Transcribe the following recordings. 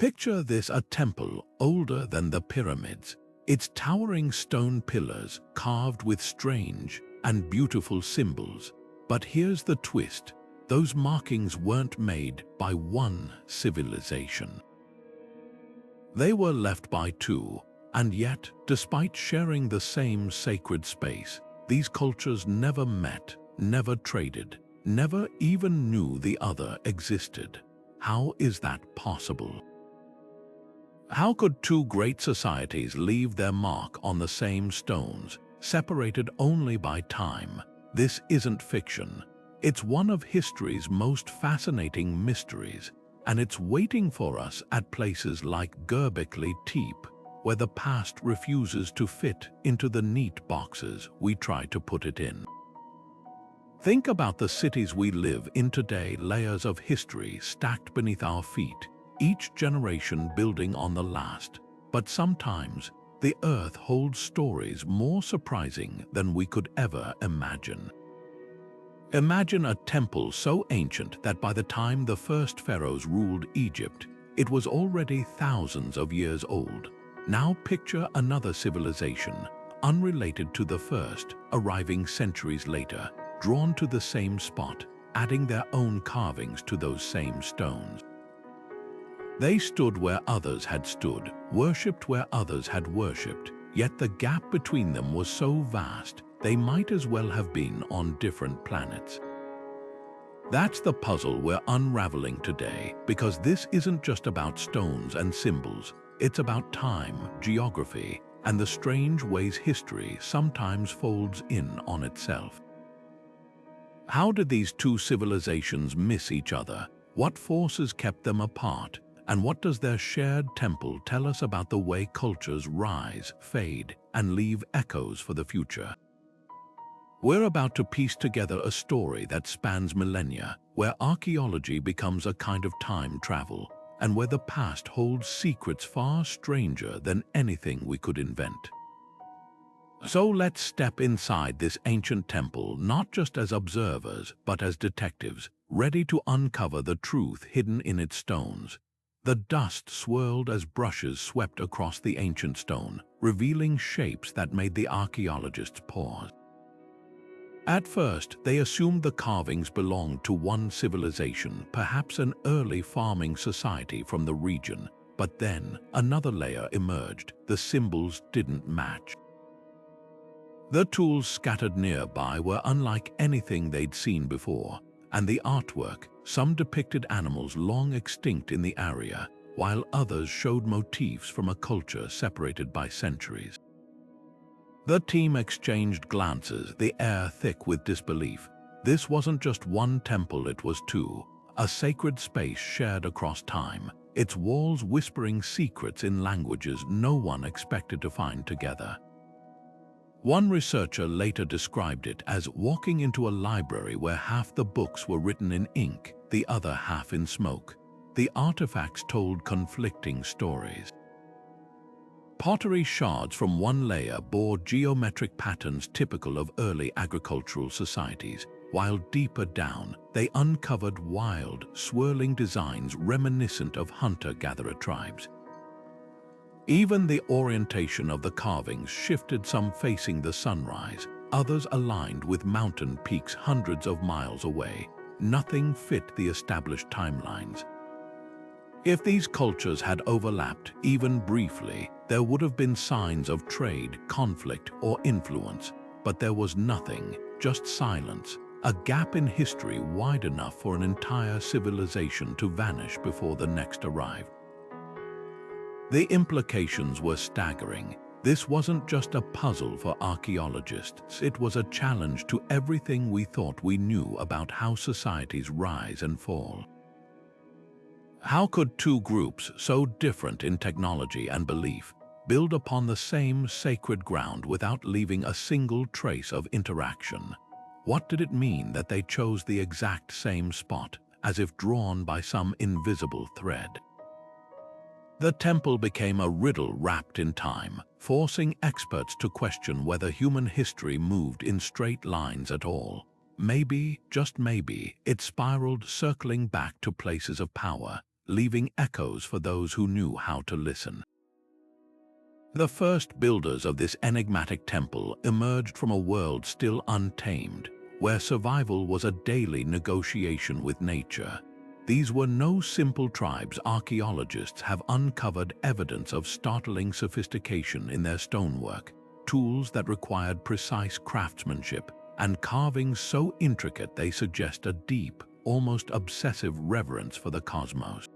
Picture this: a temple older than the pyramids, its towering stone pillars carved with strange and beautiful symbols. But here's the twist: those markings weren't made by one civilization. They were left by two, and yet, despite sharing the same sacred space, these cultures never met, never traded, never even knew the other existed. How is that possible? How could two great societies leave their mark on the same stones, separated only by time? This isn't fiction. It's one of history's most fascinating mysteries, and it's waiting for us at places like Göbekli Tepe, where the past refuses to fit into the neat boxes we try to put it in. Think about the cities we live in today, layers of history stacked beneath our feet, each generation building on the last. But sometimes, the earth holds stories more surprising than we could ever imagine. Imagine a temple so ancient that by the time the first pharaohs ruled Egypt, it was already thousands of years old. Now picture another civilization, unrelated to the first, arriving centuries later, drawn to the same spot, adding their own carvings to those same stones. They stood where others had stood, worshipped where others had worshipped, yet the gap between them was so vast, they might as well have been on different planets. That's the puzzle we're unraveling today, because this isn't just about stones and symbols. It's about time, geography, and the strange ways history sometimes folds in on itself. How did these two civilizations miss each other? What forces kept them apart? And what does their shared temple tell us about the way cultures rise, fade, and leave echoes for the future? We're about to piece together a story that spans millennia, where archaeology becomes a kind of time travel, and where the past holds secrets far stranger than anything we could invent. So let's step inside this ancient temple, not just as observers, but as detectives, ready to uncover the truth hidden in its stones. The dust swirled as brushes swept across the ancient stone, revealing shapes that made the archaeologists pause. At first, they assumed the carvings belonged to one civilization, perhaps an early farming society from the region. But then, another layer emerged. The symbols didn't match. The tools scattered nearby were unlike anything they'd seen before, and the artwork, some depicted animals long extinct in the area, while others showed motifs from a culture separated by centuries. The team exchanged glances, the air thick with disbelief. This wasn't just one temple, it was two, a sacred space shared across time, its walls whispering secrets in languages no one expected to find together. One researcher later described it as walking into a library where half the books were written in ink, the other half in smoke. The artifacts told conflicting stories. Pottery shards from one layer bore geometric patterns typical of early agricultural societies, while deeper down, they uncovered wild, swirling designs reminiscent of hunter-gatherer tribes. Even the orientation of the carvings shifted, some facing the sunrise, others aligned with mountain peaks hundreds of miles away. Nothing fit the established timelines. If these cultures had overlapped, even briefly, there would have been signs of trade, conflict, or influence. But there was nothing, just silence, a gap in history wide enough for an entire civilization to vanish before the next arrived. The implications were staggering. This wasn't just a puzzle for archaeologists, it was a challenge to everything we thought we knew about how societies rise and fall. How could two groups so different in technology and belief build upon the same sacred ground without leaving a single trace of interaction? What did it mean that they chose the exact same spot, as if drawn by some invisible thread? The temple became a riddle wrapped in time, forcing experts to question whether human history moved in straight lines at all. Maybe, just maybe, it spiraled, circling back to places of power, leaving echoes for those who knew how to listen. The first builders of this enigmatic temple emerged from a world still untamed, where survival was a daily negotiation with nature. These were no simple tribes. Archaeologists have uncovered evidence of startling sophistication in their stonework, tools that required precise craftsmanship, and carvings so intricate they suggest a deep, almost obsessive reverence for the cosmos.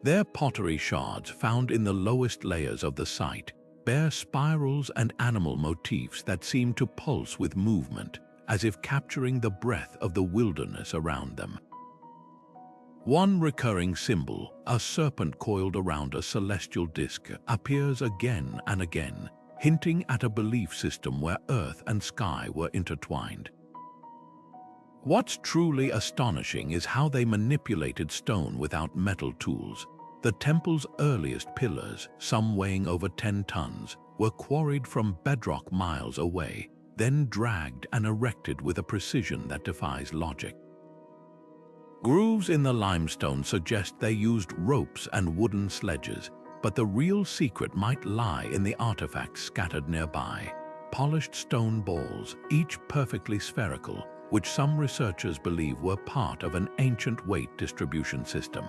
Their pottery shards, found in the lowest layers of the site, bear spirals and animal motifs that seem to pulse with movement, as if capturing the breath of the wilderness around them. One recurring symbol, a serpent coiled around a celestial disk, appears again and again, hinting at a belief system where earth and sky were intertwined. What's truly astonishing is how they manipulated stone without metal tools. The temple's earliest pillars, some weighing over 10 tons, were quarried from bedrock miles away, then dragged and erected with a precision that defies logic. Grooves in the limestone suggest they used ropes and wooden sledges, but the real secret might lie in the artifacts scattered nearby. Polished stone balls, each perfectly spherical, which some researchers believe were part of an ancient weight distribution system.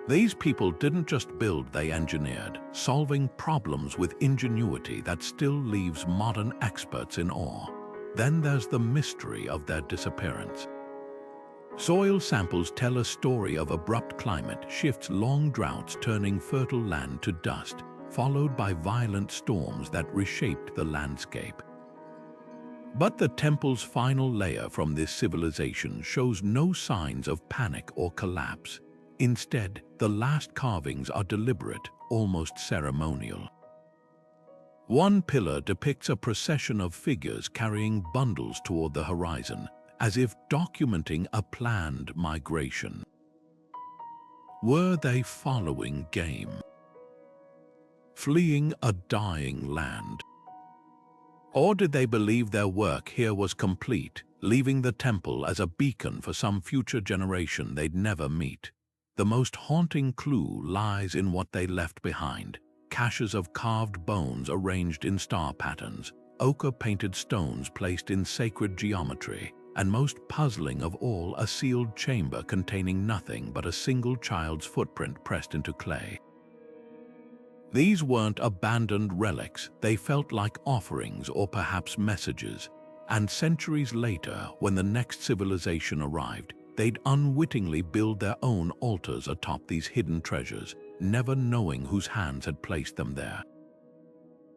These people didn't just build, they engineered, solving problems with ingenuity that still leaves modern experts in awe. Then there's the mystery of their disappearance. Soil samples tell a story of abrupt climate shifts, long droughts turning fertile land to dust, followed by violent storms that reshaped the landscape. But the temple's final layer from this civilization shows no signs of panic or collapse. Instead, the last carvings are deliberate, almost ceremonial. One pillar depicts a procession of figures carrying bundles toward the horizon, as if documenting a planned migration. Were they following game? Fleeing a dying land? Or did they believe their work here was complete, leaving the temple as a beacon for some future generation they'd never meet? The most haunting clue lies in what they left behind: caches of carved bones arranged in star patterns, ochre-painted stones placed in sacred geometry, and most puzzling of all, a sealed chamber containing nothing but a single child's footprint pressed into clay. These weren't abandoned relics, they felt like offerings or perhaps messages, and centuries later, when the next civilization arrived, they'd unwittingly build their own altars atop these hidden treasures, never knowing whose hands had placed them there.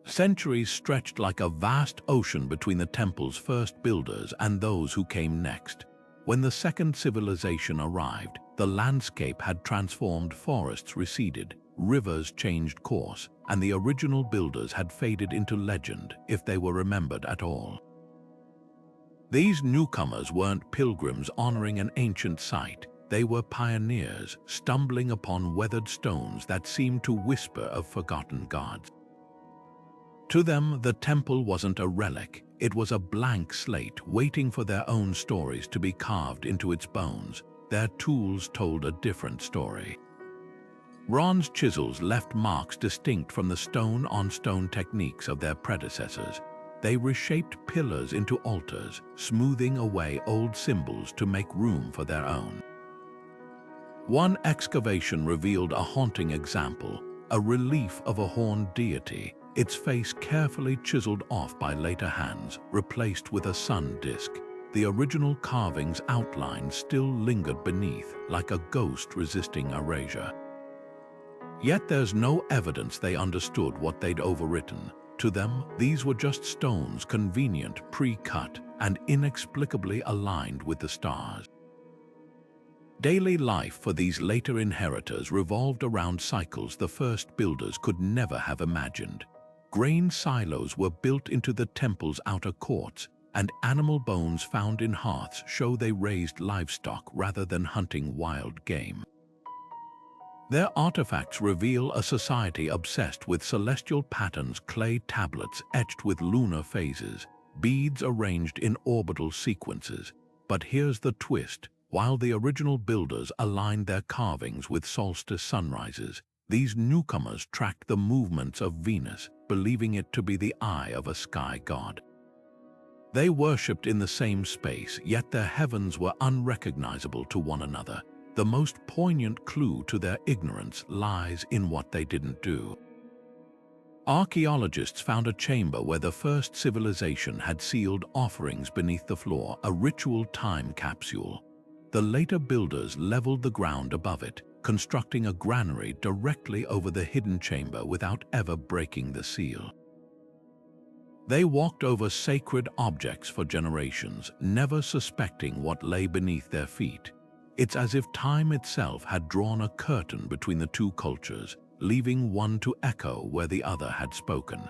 Centuries stretched like a vast ocean between the temple's first builders and those who came next. When the second civilization arrived, the landscape had transformed, forests receded, rivers changed course, and the original builders had faded into legend, if they were remembered at all. These newcomers weren't pilgrims honoring an ancient site. They were pioneers, stumbling upon weathered stones that seemed to whisper of forgotten gods. To them, the temple wasn't a relic, it was a blank slate waiting for their own stories to be carved into its bones. Their tools told a different story. Bronze chisels left marks distinct from the stone-on-stone techniques of their predecessors. They reshaped pillars into altars, smoothing away old symbols to make room for their own. One excavation revealed a haunting example, a relief of a horned deity, its face carefully chiseled off by later hands, replaced with a sun disk. The original carving's outline still lingered beneath, like a ghost resisting erasure. Yet there's no evidence they understood what they'd overwritten. To them, these were just stones, convenient, pre-cut, and inexplicably aligned with the stars. Daily life for these later inheritors revolved around cycles the first builders could never have imagined. Grain silos were built into the temple's outer courts, and animal bones found in hearths show they raised livestock rather than hunting wild game. Their artifacts reveal a society obsessed with celestial patterns, clay tablets etched with lunar phases, beads arranged in orbital sequences. But here's the twist: While the original builders aligned their carvings with solstice sunrises, these newcomers tracked the movements of Venus, believing it to be the eye of a sky god. They worshipped in the same space, yet their heavens were unrecognizable to one another. The most poignant clue to their ignorance lies in what they didn't do. Archaeologists found a chamber where the first civilization had sealed offerings beneath the floor, a ritual time capsule. The later builders leveled the ground above it, constructing a granary directly over the hidden chamber without ever breaking the seal. They walked over sacred objects for generations, never suspecting what lay beneath their feet. It's as if time itself had drawn a curtain between the two cultures, leaving one to echo where the other had spoken.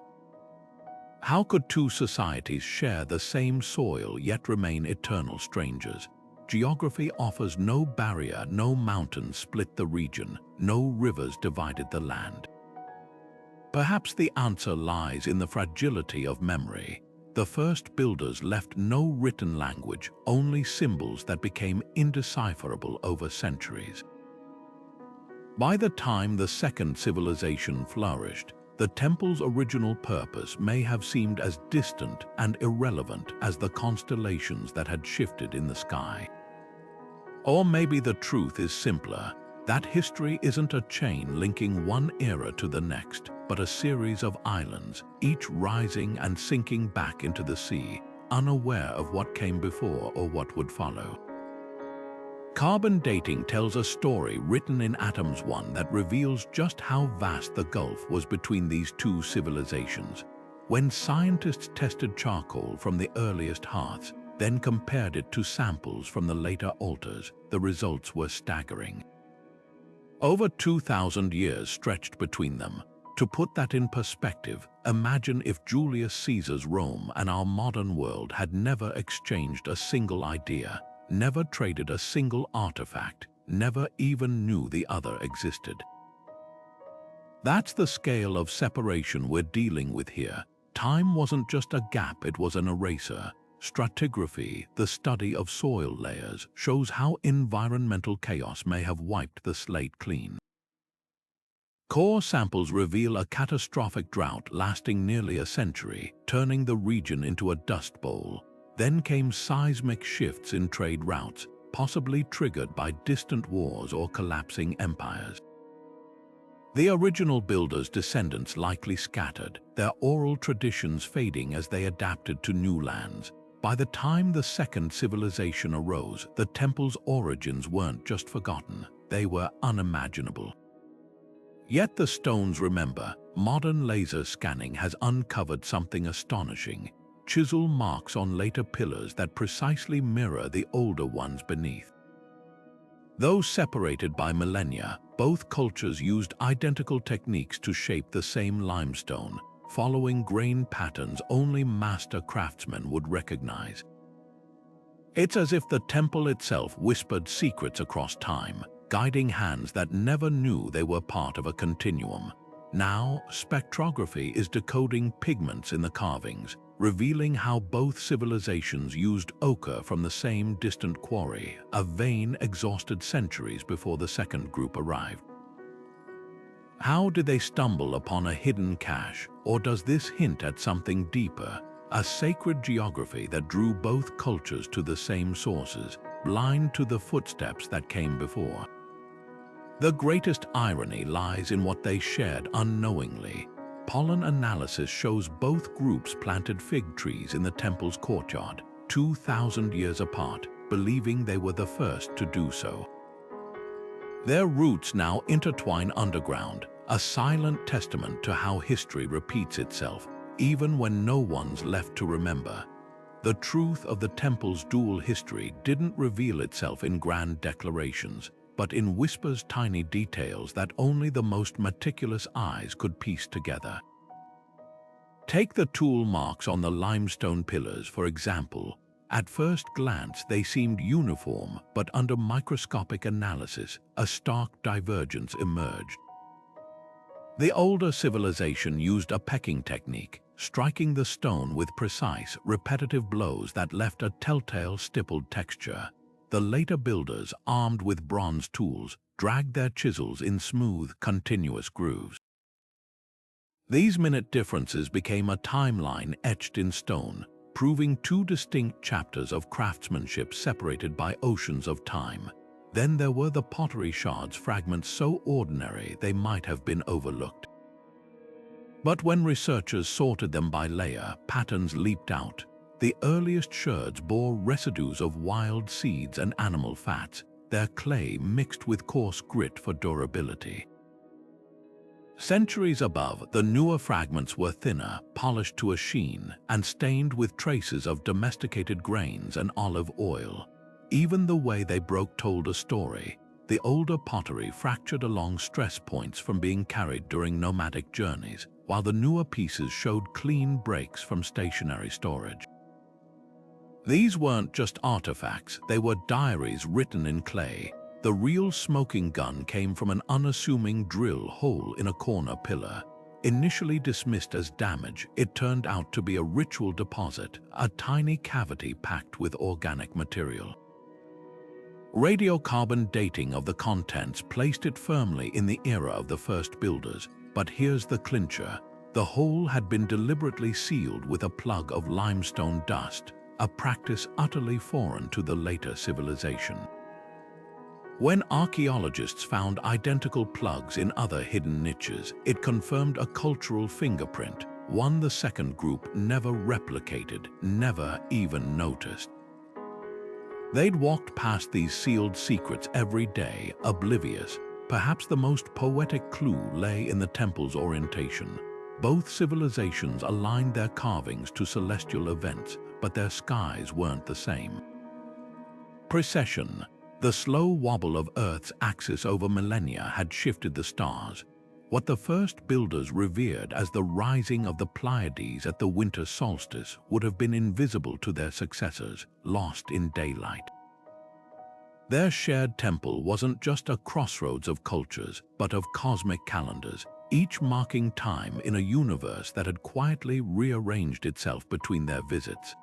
How could two societies share the same soil yet remain eternal strangers? Geography offers no barrier, no mountains split the region, no rivers divided the land. Perhaps the answer lies in the fragility of memory. The first builders left no written language, only symbols that became indecipherable over centuries. By the time the second civilization flourished, the temple's original purpose may have seemed as distant and irrelevant as the constellations that had shifted in the sky. Or maybe the truth is simpler, that history isn't a chain linking one era to the next, but a series of islands, each rising and sinking back into the sea, unaware of what came before or what would follow. Carbon dating tells a story written in Atoms 1 that reveals just how vast the gulf was between these two civilizations. When scientists tested charcoal from the earliest hearths, then compared it to samples from the later altars, the results were staggering. Over 2,000 years stretched between them. To put that in perspective, imagine if Julius Caesar's Rome and our modern world had never exchanged a single idea, never traded a single artifact, never even knew the other existed. That's the scale of separation we're dealing with here. Time wasn't just a gap, it was an eraser. Stratigraphy, the study of soil layers, shows how environmental chaos may have wiped the slate clean. Core samples reveal a catastrophic drought lasting nearly a century, turning the region into a dust bowl. Then came seismic shifts in trade routes, possibly triggered by distant wars or collapsing empires. The original builders' descendants likely scattered, their oral traditions fading as they adapted to new lands. By the time the second civilization arose, the temple's origins weren't just forgotten, they were unimaginable. Yet the stones remember. Modern laser scanning has uncovered something astonishing: chisel marks on later pillars that precisely mirror the older ones beneath. Though separated by millennia, both cultures used identical techniques to shape the same limestone, following grain patterns only master craftsmen would recognize. It's as if the temple itself whispered secrets across time, guiding hands that never knew they were part of a continuum. Now, spectrography is decoding pigments in the carvings, revealing how both civilizations used ochre from the same distant quarry, a vein exhausted centuries before the second group arrived. How did they stumble upon a hidden cache, or does this hint at something deeper, a sacred geography that drew both cultures to the same sources, blind to the footsteps that came before? The greatest irony lies in what they shared unknowingly. Pollen analysis shows both groups planted fig trees in the temple's courtyard, 2,000 years apart, believing they were the first to do so. Their roots now intertwine underground, a silent testament to how history repeats itself, even when no one's left to remember. The truth of the temple's dual history didn't reveal itself in grand declarations, but in whispers, tiny details that only the most meticulous eyes could piece together. Take the tool marks on the limestone pillars, for example. At first glance, they seemed uniform, but under microscopic analysis, a stark divergence emerged. The older civilization used a pecking technique, striking the stone with precise, repetitive blows that left a telltale stippled texture. the later builders, armed with bronze tools, dragged their chisels in smooth, continuous grooves. These minute differences became a timeline etched in stone, proving two distinct chapters of craftsmanship separated by oceans of time. Then there were the pottery shards, fragments so ordinary they might have been overlooked. But when researchers sorted them by layer, patterns leaped out. The earliest shards bore residues of wild seeds and animal fats, their clay mixed with coarse grit for durability. Centuries above, the newer fragments were thinner, polished to a sheen, and stained with traces of domesticated grains and olive oil. Even the way they broke told a story. The older pottery fractured along stress points from being carried during nomadic journeys, while the newer pieces showed clean breaks from stationary storage. These weren't just artifacts, they were diaries written in clay. The real smoking gun came from an unassuming drill hole in a corner pillar. Initially dismissed as damage, it turned out to be a ritual deposit, a tiny cavity packed with organic material. Radiocarbon dating of the contents placed it firmly in the era of the first builders, but here's the clincher. The hole had been deliberately sealed with a plug of limestone dust, a practice utterly foreign to the later civilization. When archaeologists found identical plugs in other hidden niches, it confirmed a cultural fingerprint, one the second group never replicated, never even noticed. They'd walked past these sealed secrets every day, oblivious. Perhaps the most poetic clue lay in the temple's orientation. Both civilizations aligned their carvings to celestial events, but their skies weren't the same. Precession, the slow wobble of Earth's axis over millennia, had shifted the stars. What the first builders revered as the rising of the Pleiades at the winter solstice would have been invisible to their successors, lost in daylight. Their shared temple wasn't just a crossroads of cultures, but of cosmic calendars, each marking time in a universe that had quietly rearranged itself between their visits.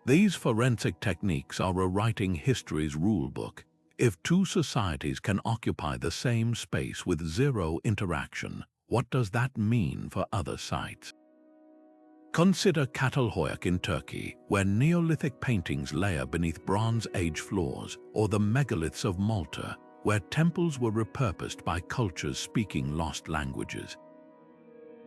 These forensic techniques are rewriting history's rulebook. If two societies can occupy the same space with zero interaction, what does that mean for other sites? Consider Çatalhöyük in Turkey, where Neolithic paintings layer beneath Bronze Age floors, or the megaliths of Malta, where temples were repurposed by cultures speaking lost languages.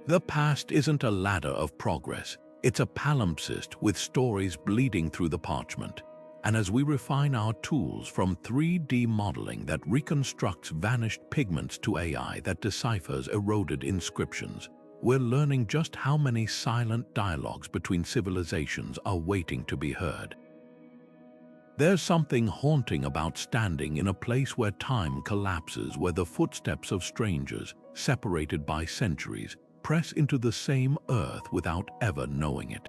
The past isn't a ladder of progress, it's a palimpsest with stories bleeding through the parchment. And as we refine our tools from 3D modeling that reconstructs vanished pigments to AI that deciphers eroded inscriptions, we're learning just how many silent dialogues between civilizations are waiting to be heard. There's something haunting about standing in a place where time collapses, where the footsteps of strangers, separated by centuries, press into the same earth without ever knowing it.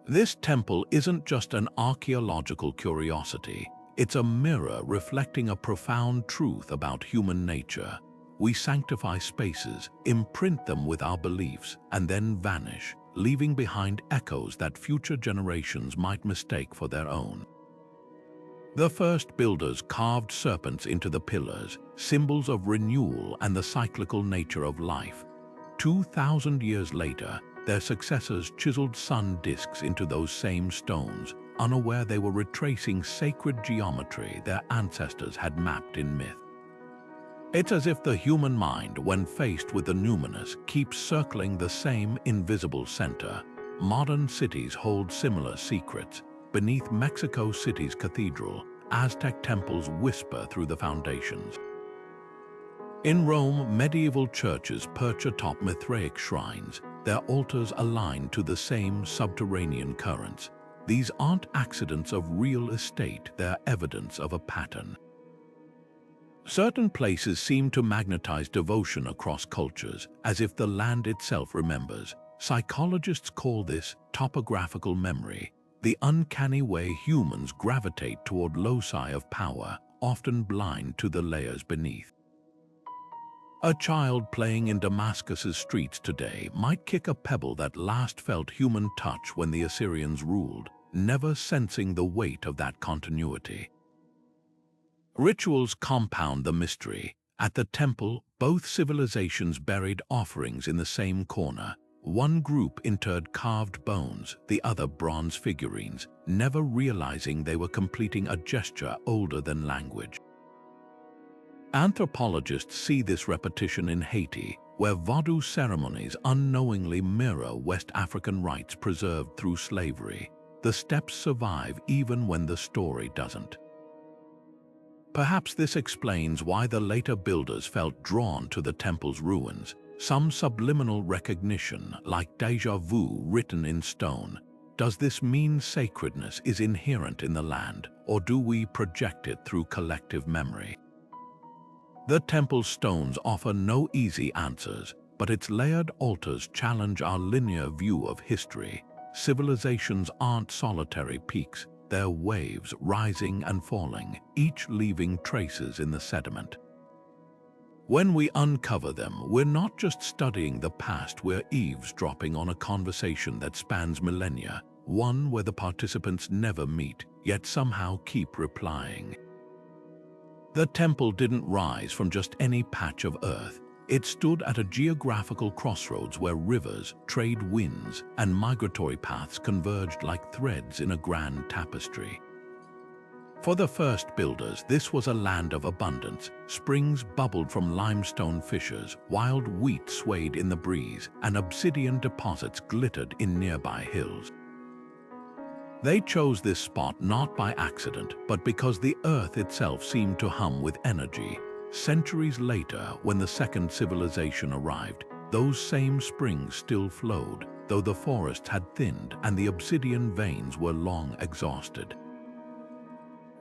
This temple isn't just an archaeological curiosity, it's a mirror reflecting a profound truth about human nature. We sanctify spaces, imprint them with our beliefs, and then vanish, leaving behind echoes that future generations might mistake for their own. The first builders carved serpents into the pillars, symbols of renewal and the cyclical nature of life. 2,000 years later, their successors chiseled sun discs into those same stones, unaware they were retracing sacred geometry their ancestors had mapped in myth. It's as if the human mind, when faced with the numinous, keeps circling the same invisible center. Modern cities hold similar secrets. Beneath Mexico City's cathedral, Aztec temples whisper through the foundations. In Rome, medieval churches perch atop Mithraic shrines, their altars aligned to the same subterranean currents. These aren't accidents of real estate, they're evidence of a pattern. Certain places seem to magnetize devotion across cultures, as if the land itself remembers. Psychologists call this topographical memory, the uncanny way humans gravitate toward loci of power, often blind to the layers beneath. A child playing in Damascus's streets today might kick a pebble that last felt human touch when the Assyrians ruled. never sensing the weight of that continuity. Rituals compound the mystery. At the temple, both civilizations buried offerings in the same corner. One group interred carved bones, the other bronze figurines, never realizing they were completing a gesture older than language. Anthropologists see this repetition in Haiti, where Vodou ceremonies unknowingly mirror West African rites preserved through slavery. The steps survive even when the story doesn't. Perhaps this explains why the later builders felt drawn to the temple's ruins. Some subliminal recognition, like déjà vu written in stone. Does this mean sacredness is inherent in the land, or do we project it through collective memory? The temple stones offer no easy answers, but its layered altars challenge our linear view of history. Civilizations aren't solitary peaks, they're waves rising and falling, each leaving traces in the sediment. When we uncover them, we're not just studying the past, we're eavesdropping on a conversation that spans millennia, one where the participants never meet, yet somehow keep replying. The temple didn't rise from just any patch of earth. It stood at a geographical crossroads where rivers, trade winds, and migratory paths converged like threads in a grand tapestry. For the first builders, this was a land of abundance. Springs bubbled from limestone fissures, wild wheat swayed in the breeze, and obsidian deposits glittered in nearby hills. They chose this spot not by accident, but because the earth itself seemed to hum with energy. Centuries later, when the second civilization arrived, those same springs still flowed, though the forests had thinned and the obsidian veins were long exhausted.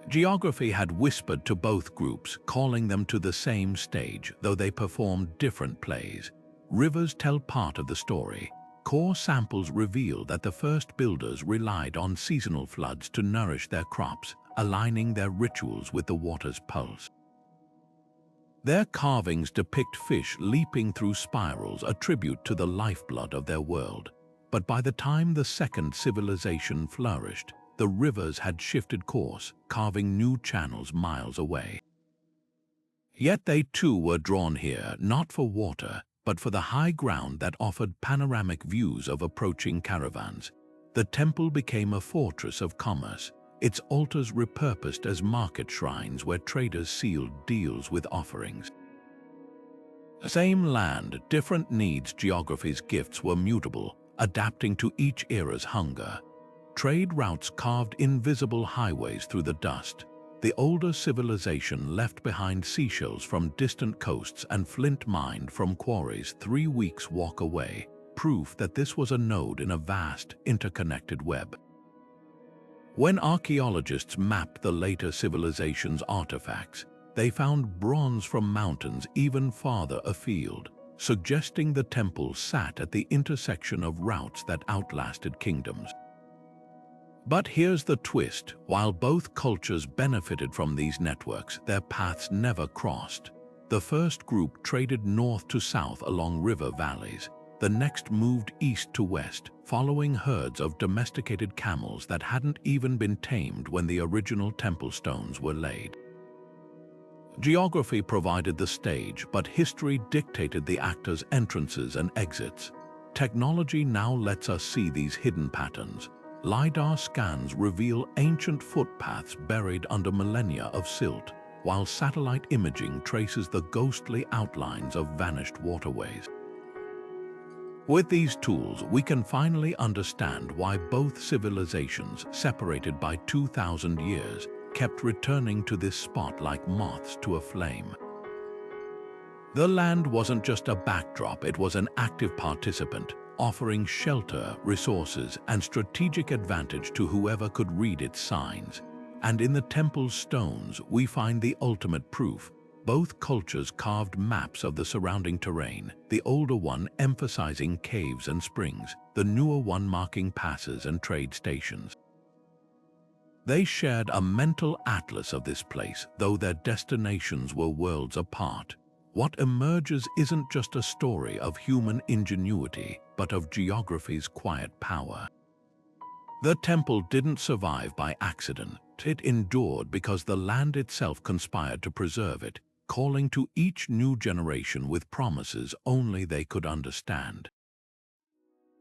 Geography had whispered to both groups, calling them to the same stage, though they performed different plays. Rivers tell part of the story. Core samples reveal that the first builders relied on seasonal floods to nourish their crops, aligning their rituals with the water's pulse. Their carvings depict fish leaping through spirals, a tribute to the lifeblood of their world. But by the time the second civilization flourished, the rivers had shifted course, carving new channels miles away. Yet they too were drawn here, not for water, but for the high ground that offered panoramic views of approaching caravans. The temple became a fortress of commerce, its altars repurposed as market shrines where traders sealed deals with offerings. Same land, different needs. Geography's gifts were mutable, adapting to each era's hunger. Trade routes carved invisible highways through the dust. The older civilization left behind seashells from distant coasts and flint mined from quarries 3 weeks' walk away, proof that this was a node in a vast, interconnected web. When archaeologists mapped the later civilization's artifacts, they found bronze from mountains even farther afield, suggesting the temple sat at the intersection of routes that outlasted kingdoms. But here's the twist: while both cultures benefited from these networks, their paths never crossed. The first group traded north to south along river valleys. The next moved east to west, following herds of domesticated camels that hadn't even been tamed when the original temple stones were laid. Geography provided the stage, but history dictated the actors' entrances and exits. Technology now lets us see these hidden patterns. LiDAR scans reveal ancient footpaths buried under millennia of silt, while satellite imaging traces the ghostly outlines of vanished waterways. With these tools, we can finally understand why both civilizations, separated by 2,000 years, kept returning to this spot like moths to a flame. The land wasn't just a backdrop, it was an active participant, offering shelter, resources, and strategic advantage to whoever could read its signs. And in the temple's stones, we find the ultimate proof. Both cultures carved maps of the surrounding terrain, the older one emphasizing caves and springs, the newer one marking passes and trade stations. They shared a mental atlas of this place, though their destinations were worlds apart. What emerges isn't just a story of human ingenuity, but of geography's quiet power. The temple didn't survive by accident. It endured because the land itself conspired to preserve it, calling to each new generation with promises only they could understand.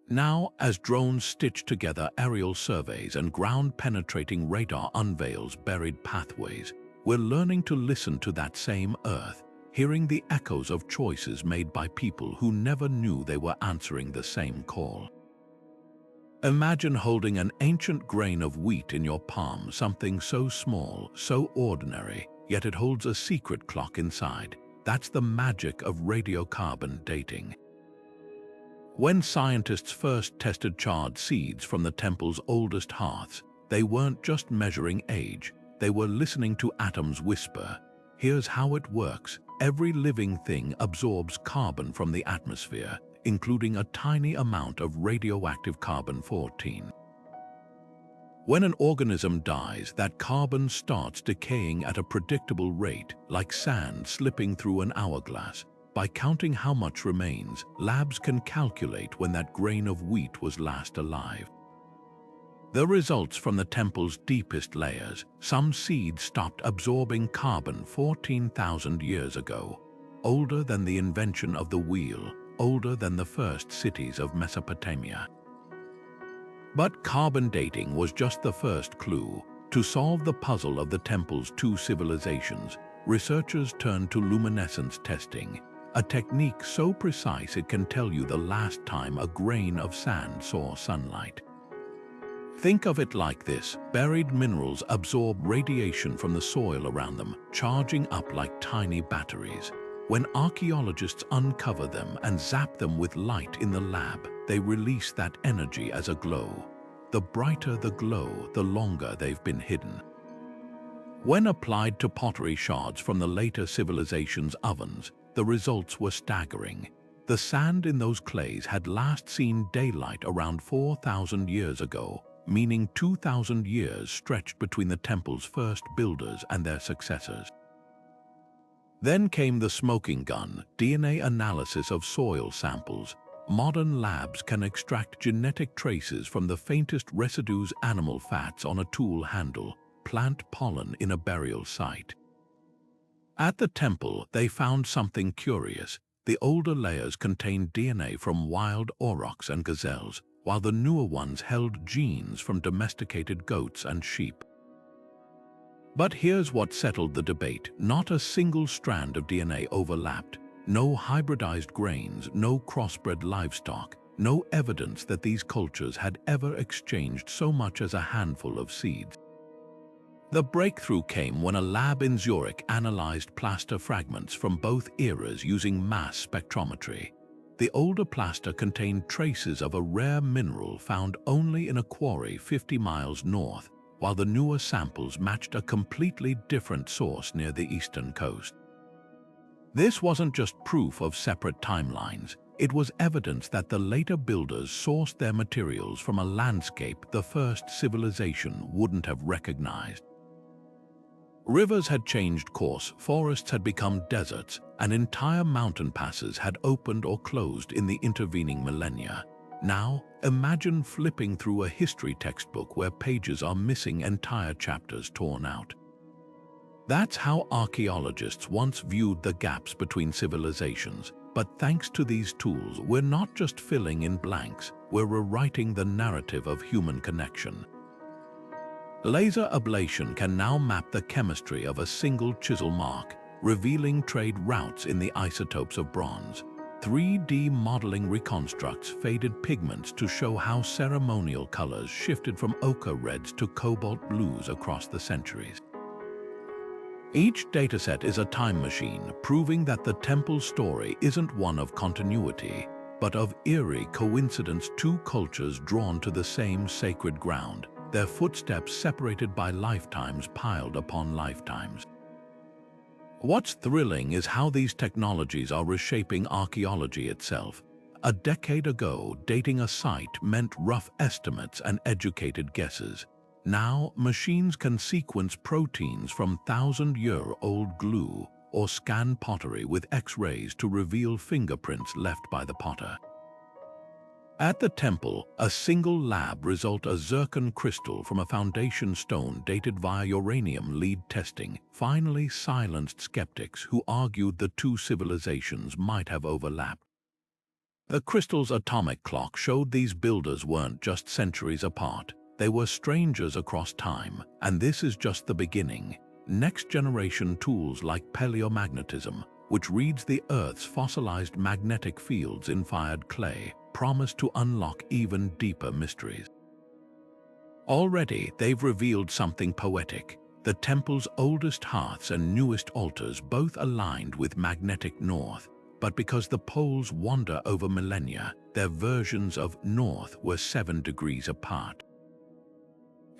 Now, as drones stitch together aerial surveys and ground-penetrating radar unveils buried pathways, we're learning to listen to that same earth, hearing the echoes of choices made by people who never knew they were answering the same call. Imagine holding an ancient grain of wheat in your palm, something so small, so ordinary, yet it holds a secret clock inside. That's the magic of radiocarbon dating. When scientists first tested charred seeds from the temple's oldest hearths, they weren't just measuring age, they were listening to atoms whisper. Here's how it works. Every living thing absorbs carbon from the atmosphere, including a tiny amount of radioactive carbon-14. When an organism dies, that carbon starts decaying at a predictable rate, like sand slipping through an hourglass. By counting how much remains, labs can calculate when that grain of wheat was last alive. The results from the temple's deepest layers: some seeds stopped absorbing carbon 14,000 years ago, older than the invention of the wheel, older than the first cities of Mesopotamia. But carbon dating was just the first clue. To solve the puzzle of the temple's two civilizations, researchers turned to luminescence testing, a technique so precise it can tell you the last time a grain of sand saw sunlight. Think of it like this: buried minerals absorb radiation from the soil around them, charging up like tiny batteries. When archaeologists uncover them and zap them with light in the lab, they release that energy as a glow. The brighter the glow, the longer they've been hidden. When applied to pottery shards from the later civilization's ovens, the results were staggering. The sand in those clays had last seen daylight around 4,000 years ago, meaning 2,000 years stretched between the temple's first builders and their successors. Then came the smoking gun, DNA analysis of soil samples. Modern labs can extract genetic traces from the faintest residues, animal fats on a tool handle, plant pollen in a burial site. At the temple, they found something curious. The older layers contained DNA from wild aurochs and gazelles, while the newer ones held genes from domesticated goats and sheep. But here's what settled the debate. Not a single strand of DNA overlapped. No hybridized grains, no crossbred livestock, no evidence that these cultures had ever exchanged so much as a handful of seeds. The breakthrough came when a lab in Zurich analyzed plaster fragments from both eras using mass spectrometry. The older plaster contained traces of a rare mineral found only in a quarry 50 miles north, while the newer samples matched a completely different source near the eastern coast. This wasn't just proof of separate timelines, it was evidence that the later builders sourced their materials from a landscape the first civilization wouldn't have recognized. Rivers had changed course, forests had become deserts, and entire mountain passes had opened or closed in the intervening millennia. Now, imagine flipping through a history textbook where pages are missing, entire chapters torn out. That's how archaeologists once viewed the gaps between civilizations. But thanks to these tools, we're not just filling in blanks, we're rewriting the narrative of human connection. Laser ablation can now map the chemistry of a single chisel mark, revealing trade routes in the isotopes of bronze. 3D modeling reconstructs faded pigments to show how ceremonial colors shifted from ochre reds to cobalt blues across the centuries. Each dataset is a time machine, proving that the temple story isn't one of continuity, but of eerie coincidence. Two cultures drawn to the same sacred ground, their footsteps separated by lifetimes piled upon lifetimes. What's thrilling is how these technologies are reshaping archaeology itself. A decade ago, dating a site meant rough estimates and educated guesses. Now, machines can sequence proteins from 1,000-year-old glue or scan pottery with X-rays to reveal fingerprints left by the potter. At the temple, a single lab result a zircon crystal from a foundation stone dated via uranium lead testing finally silenced skeptics who argued the two civilizations might have overlapped. The crystal's atomic clock showed these builders weren't just centuries apart. They were strangers across time, and this is just the beginning. Next-generation tools like paleomagnetism, which reads the Earth's fossilized magnetic fields in fired clay, promise to unlock even deeper mysteries. Already, they've revealed something poetic. The temple's oldest hearths and newest altars both aligned with magnetic north, but because the poles wander over millennia, their versions of north were 7 degrees apart.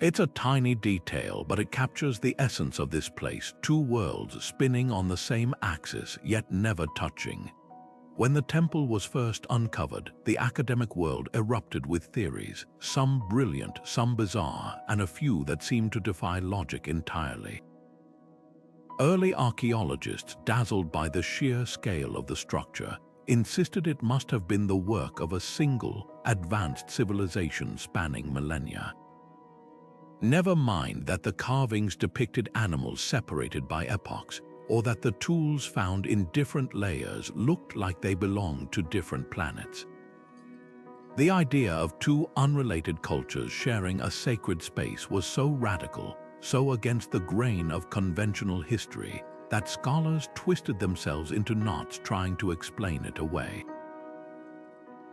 It's a tiny detail, but it captures the essence of this place, two worlds spinning on the same axis, yet never touching. When the temple was first uncovered, the academic world erupted with theories, some brilliant, some bizarre, and a few that seemed to defy logic entirely. Early archaeologists, dazzled by the sheer scale of the structure, insisted it must have been the work of a single, advanced civilization spanning millennia. Never mind that the carvings depicted animals separated by epochs, or that the tools found in different layers looked like they belonged to different planets. The idea of two unrelated cultures sharing a sacred space was so radical, so against the grain of conventional history, that scholars twisted themselves into knots trying to explain it away.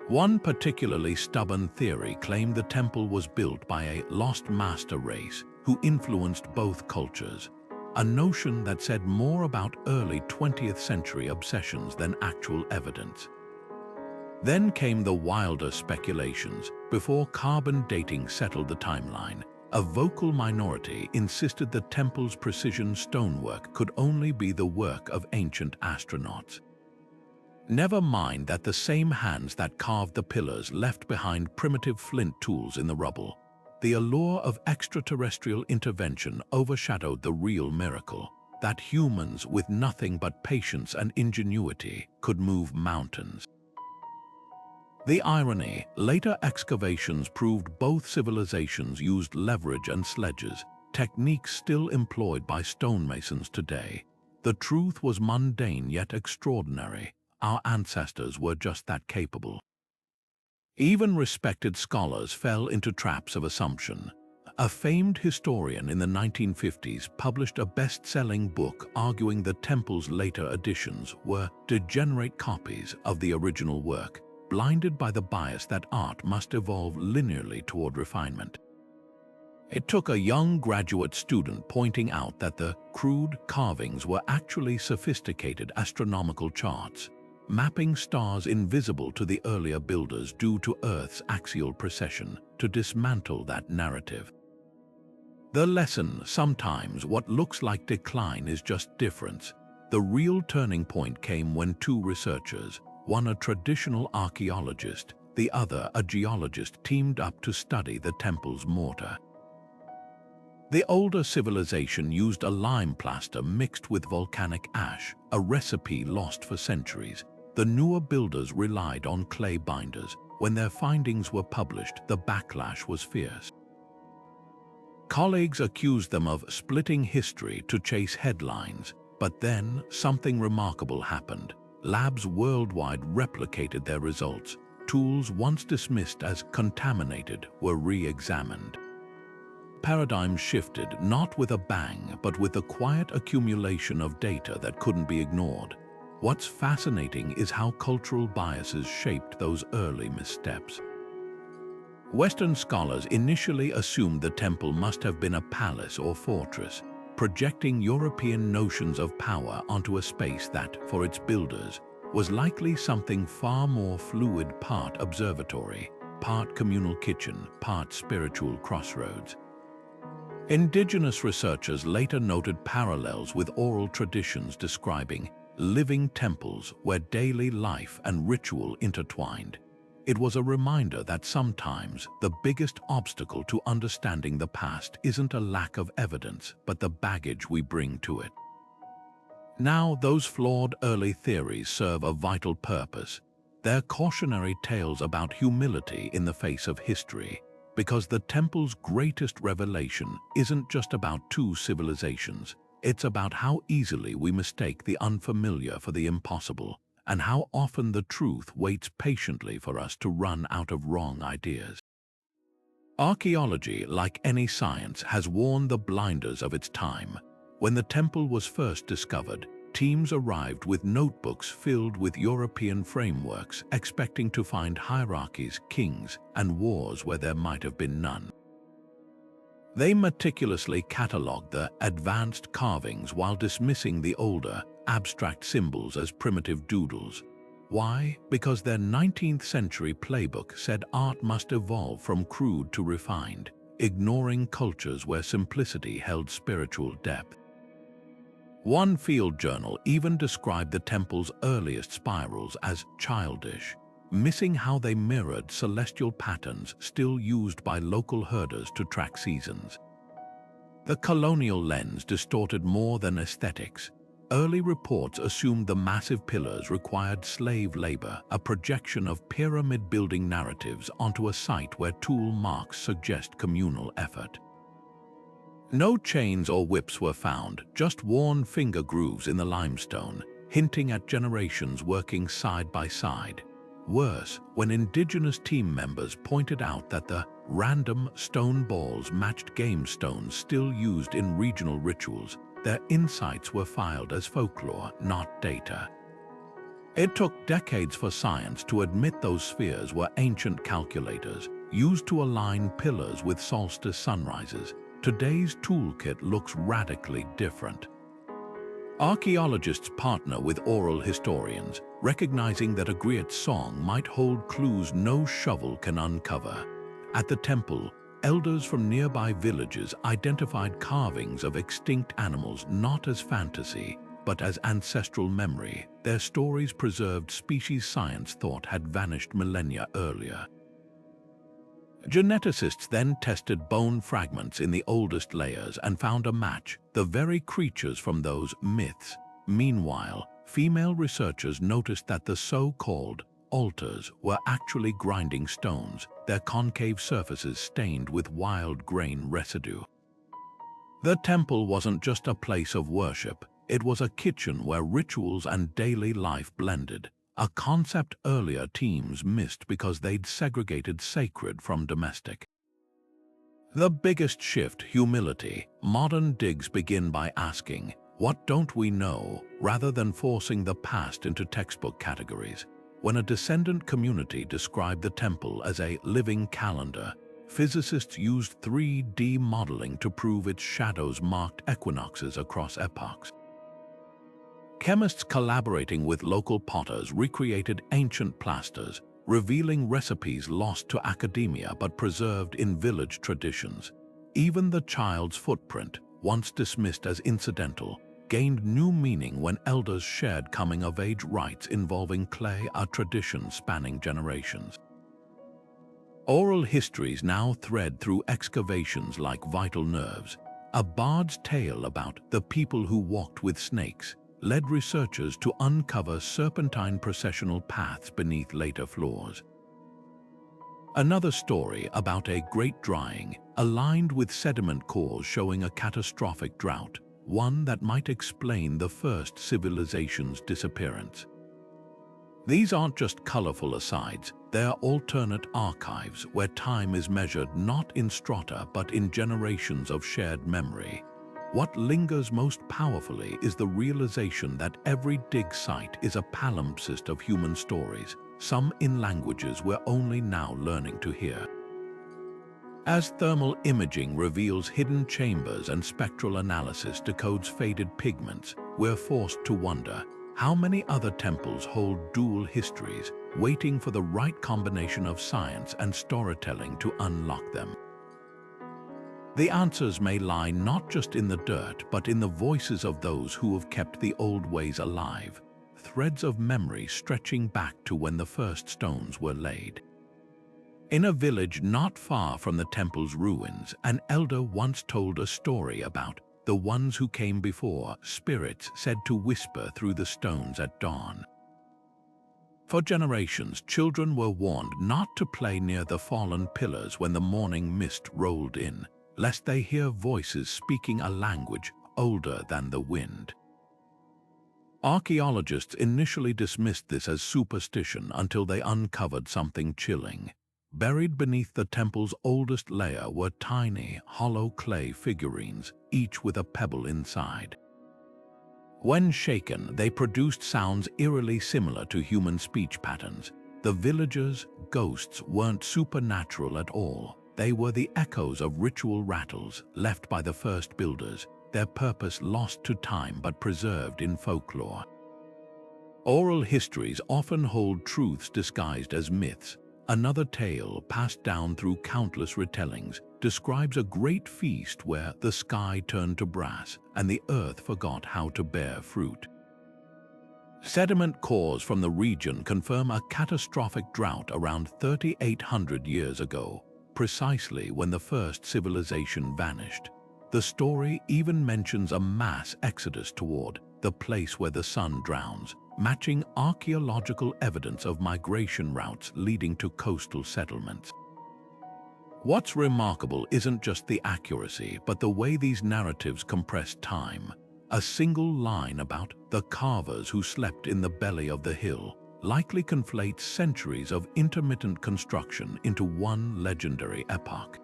One particularly stubborn theory claimed the temple was built by a lost master race who influenced both cultures, a notion that said more about early 20th century obsessions than actual evidence. Then came the wilder speculations. Before carbon dating settled the timeline, a vocal minority insisted the temple's precision stonework could only be the work of ancient astronauts. Never mind that the same hands that carved the pillars left behind primitive flint tools in the rubble. The allure of extraterrestrial intervention overshadowed the real miracle, that humans with nothing but patience and ingenuity could move mountains. The irony, later excavations proved both civilizations used leverage and sledges, techniques still employed by stonemasons today. The truth was mundane yet extraordinary. Our ancestors were just that capable. Even respected scholars fell into traps of assumption. A famed historian in the 1950s published a best-selling book arguing the temple's later editions were degenerate copies of the original work, blinded by the bias that art must evolve linearly toward refinement. It took a young graduate student pointing out that the crude carvings were actually sophisticated astronomical charts, mapping stars invisible to the earlier builders due to Earth's axial precession, to dismantle that narrative. The lesson: sometimes what looks like decline is just difference. The real turning point came when two researchers, one a traditional archaeologist, the other a geologist, teamed up to study the temple's mortar. The older civilization used a lime plaster mixed with volcanic ash, a recipe lost for centuries. The newer builders relied on clay binders. When their findings were published, the backlash was fierce. Colleagues accused them of splitting history to chase headlines, but then something remarkable happened. Labs worldwide replicated their results. Tools once dismissed as contaminated were re-examined. Paradigms shifted, not with a bang, but with the quiet accumulation of data that couldn't be ignored. What's fascinating is how cultural biases shaped those early missteps. Western scholars initially assumed the temple must have been a palace or fortress, projecting European notions of power onto a space that, for its builders, was likely something far more fluid: part observatory, part communal kitchen, part spiritual crossroads. Indigenous researchers later noted parallels with oral traditions describing living temples where daily life and ritual intertwined. It was a reminder that sometimes the biggest obstacle to understanding the past isn't a lack of evidence, but the baggage we bring to it. Now, those flawed early theories serve a vital purpose. They're cautionary tales about humility in the face of history, because the temple's greatest revelation isn't just about two civilizations. It's about how easily we mistake the unfamiliar for the impossible, and how often the truth waits patiently for us to run out of wrong ideas. Archaeology, like any science, has worn the blinders of its time. When the temple was first discovered, teams arrived with notebooks filled with European frameworks, expecting to find hierarchies, kings, and wars where there might have been none. They meticulously catalogued the advanced carvings while dismissing the older, abstract symbols as primitive doodles. Why? Because their 19th century playbook said art must evolve from crude to refined, ignoring cultures where simplicity held spiritual depth. One field journal even described the temple's earliest spirals as childish, missing how they mirrored celestial patterns still used by local herders to track seasons. The colonial lens distorted more than aesthetics. Early reports assumed the massive pillars required slave labor, a projection of pyramid-building narratives onto a site where tool marks suggest communal effort. No chains or whips were found, just worn finger grooves in the limestone, hinting at generations working side by side. Worse, when indigenous team members pointed out that the random stone balls matched game stones still used in regional rituals, their insights were filed as folklore, not data. It took decades for science to admit those spheres were ancient calculators, used to align pillars with solstice sunrises. Today's toolkit looks radically different. Archaeologists partner with oral historians, recognizing that a griot song might hold clues no shovel can uncover. At the temple, elders from nearby villages identified carvings of extinct animals not as fantasy, but as ancestral memory. Their stories preserved species science thought had vanished millennia earlier. Geneticists then tested bone fragments in the oldest layers and found a match, the very creatures from those myths. Meanwhile, female researchers noticed that the so-called altars were actually grinding stones, their concave surfaces stained with wild grain residue. The temple wasn't just a place of worship, it was a kitchen where rituals and daily life blended, a concept earlier teams missed because they'd segregated sacred from domestic. The biggest shift, humility. Modern digs begin by asking, what don't we know, rather than forcing the past into textbook categories. When a descendant community described the temple as a living calendar, physicists used 3D modeling to prove its shadows marked equinoxes across epochs. Chemists collaborating with local potters recreated ancient plasters, revealing recipes lost to academia but preserved in village traditions. Even the child's footprint, once dismissed as incidental, gained new meaning when elders shared coming-of-age rites involving clay, a tradition spanning generations. Oral histories now thread through excavations like vital nerves. A bard's tale about the people who walked with snakes led researchers to uncover serpentine processional paths beneath later floors. Another story about a great drying, aligned with sediment cores showing a catastrophic drought, one that might explain the first civilization's disappearance. These aren't just colorful asides, they're alternate archives where time is measured not in strata but in generations of shared memory. What lingers most powerfully is the realization that every dig site is a palimpsest of human stories, some in languages we're only now learning to hear. As thermal imaging reveals hidden chambers and spectral analysis decodes faded pigments, we're forced to wonder, how many other temples hold dual histories, waiting for the right combination of science and storytelling to unlock them? The answers may lie not just in the dirt, but in the voices of those who have kept the old ways alive, threads of memory stretching back to when the first stones were laid. In a village not far from the temple's ruins, an elder once told a story about the ones who came before, spirits said to whisper through the stones at dawn. For generations, children were warned not to play near the fallen pillars when the morning mist rolled in, lest they hear voices speaking a language older than the wind. Archaeologists initially dismissed this as superstition until they uncovered something chilling. Buried beneath the temple's oldest layer were tiny, hollow clay figurines, each with a pebble inside. When shaken, they produced sounds eerily similar to human speech patterns. The villagers' ghosts weren't supernatural at all. They were the echoes of ritual rattles left by the first builders, their purpose lost to time but preserved in folklore. Oral histories often hold truths disguised as myths. Another tale, passed down through countless retellings, describes a great feast where the sky turned to brass and the earth forgot how to bear fruit. Sediment cores from the region confirm a catastrophic drought around 3,800 years ago, precisely when the first civilization vanished. The story even mentions a mass exodus toward the place where the sun drowns, matching archaeological evidence of migration routes leading to coastal settlements. What's remarkable isn't just the accuracy, but the way these narratives compress time. A single line about the carvers who slept in the belly of the hill likely conflates centuries of intermittent construction into one legendary epoch.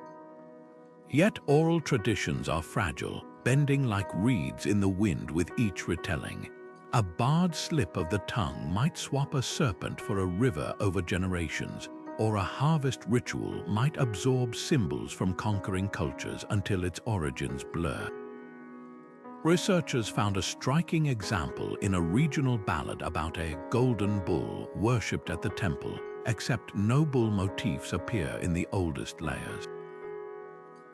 Yet oral traditions are fragile, bending like reeds in the wind with each retelling. A barred slip of the tongue might swap a serpent for a river over generations, or a harvest ritual might absorb symbols from conquering cultures until its origins blur. Researchers found a striking example in a regional ballad about a golden bull worshipped at the temple, except no bull motifs appear in the oldest layers.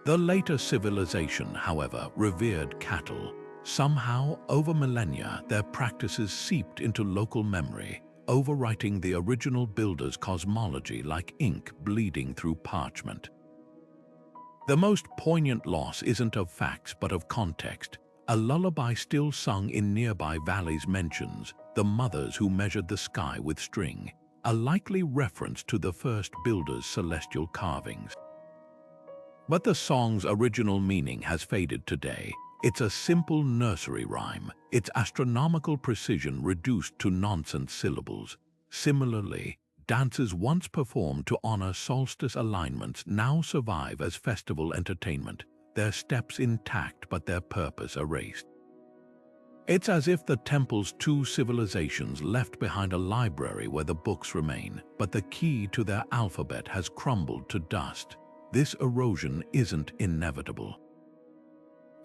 The later civilization, however, revered cattle. Somehow, over millennia, their practices seeped into local memory, overwriting the original builders' cosmology like ink bleeding through parchment. The most poignant loss isn't of facts but of context. A lullaby still sung in nearby valleys mentions the mothers who measured the sky with string, a likely reference to the first builders' celestial carvings. But the song's original meaning has faded today. It's a simple nursery rhyme, its astronomical precision reduced to nonsense syllables. Similarly, dances once performed to honor solstice alignments now survive as festival entertainment, their steps intact but their purpose erased. It's as if the temple's two civilizations left behind a library where the books remain, but the key to their alphabet has crumbled to dust. This erosion isn't inevitable.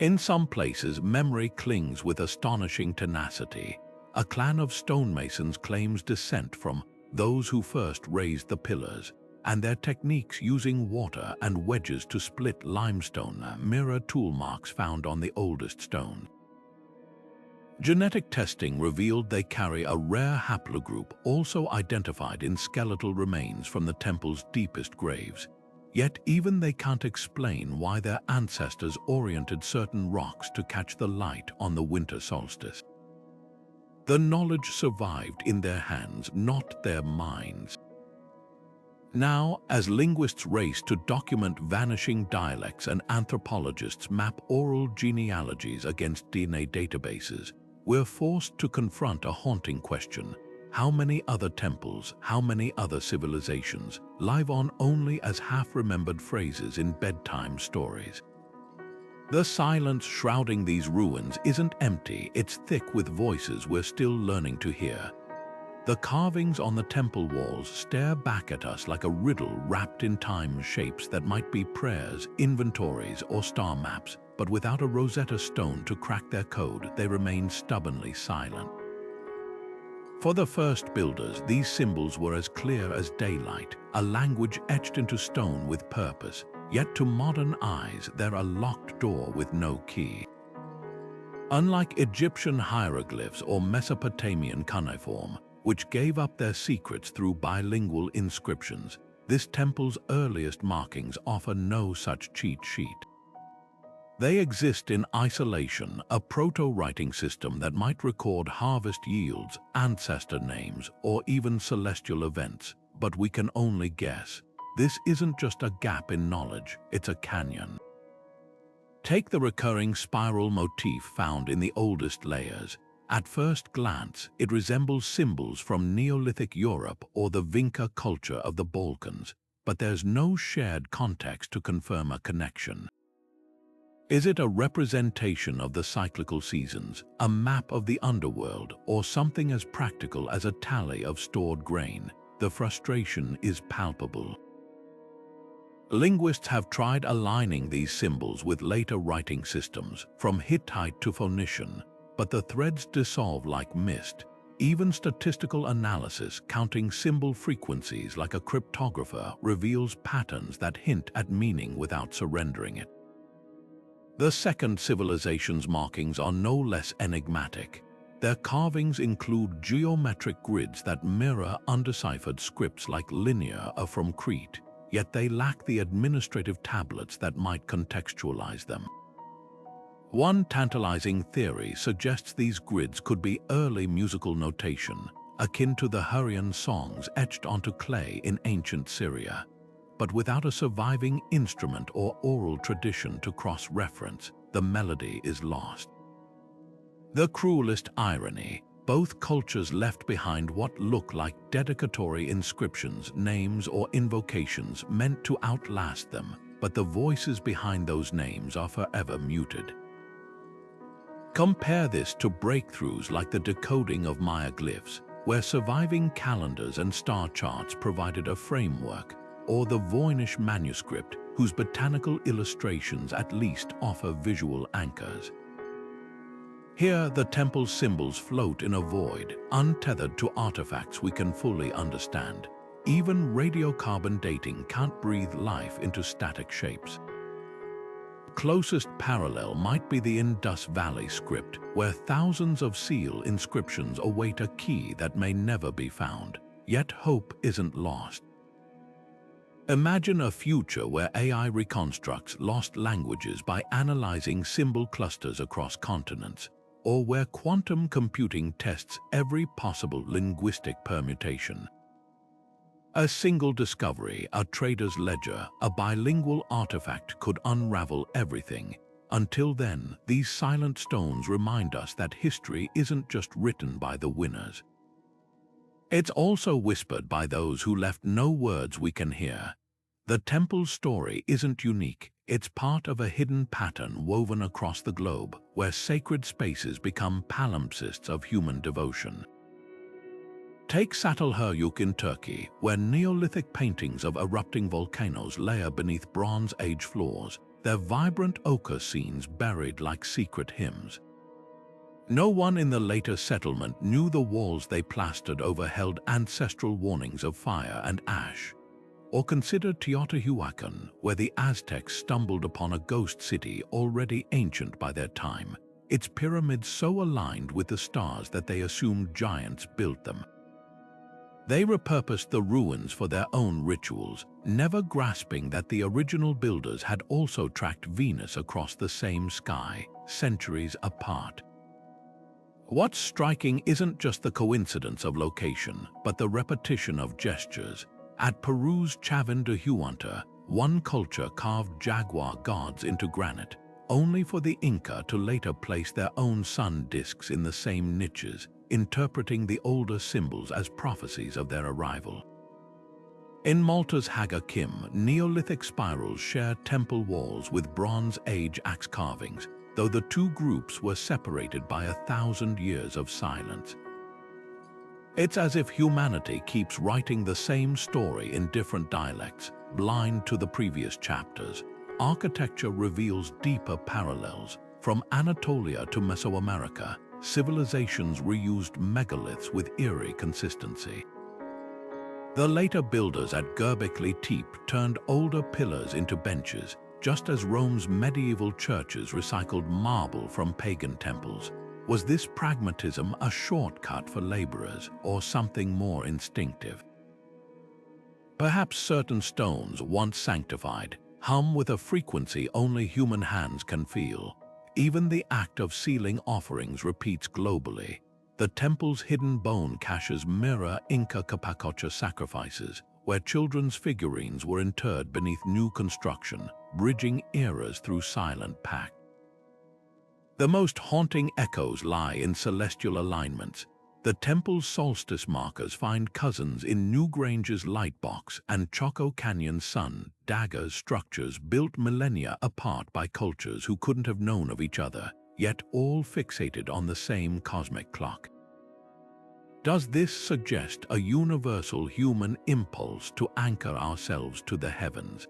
In some places, memory clings with astonishing tenacity. A clan of stonemasons claims descent from those who first raised the pillars, and their techniques using water and wedges to split limestone mirror tool marks found on the oldest stone. Genetic testing revealed they carry a rare haplogroup also identified in skeletal remains from the temple's deepest graves. Yet even they can't explain why their ancestors oriented certain rocks to catch the light on the winter solstice. The knowledge survived in their hands, not their minds. Now, as linguists race to document vanishing dialects and anthropologists map oral genealogies against DNA databases, we're forced to confront a haunting question. How many other temples, how many other civilizations, live on only as half-remembered phrases in bedtime stories? The silence shrouding these ruins isn't empty, it's thick with voices we're still learning to hear. The carvings on the temple walls stare back at us like a riddle wrapped in time shapes that might be prayers, inventories, or star maps, but without a Rosetta Stone to crack their code, they remain stubbornly silent. For the first builders, these symbols were as clear as daylight, a language etched into stone with purpose. Yet to modern eyes, they're a locked door with no key. Unlike Egyptian hieroglyphs or Mesopotamian cuneiform, which gave up their secrets through bilingual inscriptions, this temple's earliest markings offer no such cheat sheet. They exist in isolation, a proto-writing system that might record harvest yields, ancestor names, or even celestial events, but we can only guess. This isn't just a gap in knowledge, it's a canyon. Take the recurring spiral motif found in the oldest layers. At first glance, it resembles symbols from Neolithic Europe or the Vinca culture of the Balkans, but there's no shared context to confirm a connection. Is it a representation of the cyclical seasons, a map of the underworld, or something as practical as a tally of stored grain? The frustration is palpable. Linguists have tried aligning these symbols with later writing systems, from Hittite to Phoenician, but the threads dissolve like mist. Even statistical analysis, counting symbol frequencies like a cryptographer, reveals patterns that hint at meaning without surrendering it. The second civilization's markings are no less enigmatic. Their carvings include geometric grids that mirror undeciphered scripts like linear or from Crete, yet they lack the administrative tablets that might contextualize them. One tantalizing theory suggests these grids could be early musical notation, akin to the Hurrian songs etched onto clay in ancient Syria. But without a surviving instrument or oral tradition to cross-reference, the melody is lost. The cruelest irony, both cultures left behind what look like dedicatory inscriptions, names, or invocations meant to outlast them, but the voices behind those names are forever muted. Compare this to breakthroughs like the decoding of Maya glyphs, where surviving calendars and star charts provided a framework, or the Voynich manuscript, whose botanical illustrations at least offer visual anchors. Here, the temple's symbols float in a void, untethered to artifacts we can fully understand. Even radiocarbon dating can't breathe life into static shapes. Closest parallel might be the Indus Valley script, where thousands of seal inscriptions await a key that may never be found. Yet hope isn't lost. Imagine a future where AI reconstructs lost languages by analyzing symbol clusters across continents, or where quantum computing tests every possible linguistic permutation. A single discovery, a trader's ledger, a bilingual artifact could unravel everything. Until then, these silent stones remind us that history isn't just written by the winners. It's also whispered by those who left no words we can hear. The temple's story isn't unique. It's part of a hidden pattern woven across the globe, where sacred spaces become palimpsests of human devotion. Take Çatalhöyük in Turkey, where Neolithic paintings of erupting volcanoes layer beneath Bronze Age floors, their vibrant ochre scenes buried like secret hymns. No one in the later settlement knew the walls they plastered over held ancestral warnings of fire and ash. Or consider Teotihuacan, where the Aztecs stumbled upon a ghost city already ancient by their time, its pyramids so aligned with the stars that they assumed giants built them. They repurposed the ruins for their own rituals, never grasping that the original builders had also tracked Venus across the same sky, centuries apart. What's striking isn't just the coincidence of location, but the repetition of gestures. At Peru's Chavin de Huanta, one culture carved jaguar gods into granite, only for the Inca to later place their own sun discs in the same niches, interpreting the older symbols as prophecies of their arrival. In Malta's Haga Kim, Neolithic spirals share temple walls with Bronze Age axe carvings, though the two groups were separated by 1,000 years of silence. It's as if humanity keeps writing the same story in different dialects, blind to the previous chapters. Architecture reveals deeper parallels. From Anatolia to Mesoamerica, civilizations reused megaliths with eerie consistency. The later builders at Göbekli Tepe turned older pillars into benches, just as Rome's medieval churches recycled marble from pagan temples. Was this pragmatism a shortcut for laborers, or something more instinctive? Perhaps certain stones, once sanctified, hum with a frequency only human hands can feel. Even the act of sealing offerings repeats globally. The temple's hidden bone caches mirror Inca Capacocha sacrifices, where children's figurines were interred beneath new construction, bridging eras through silent pact. The most haunting echoes lie in celestial alignments. The temple's solstice markers find cousins in Newgrange's lightbox and Choco Canyon's sun, daggers structures built millennia apart by cultures who couldn't have known of each other, yet all fixated on the same cosmic clock. Does this suggest a universal human impulse to anchor ourselves to the heavens?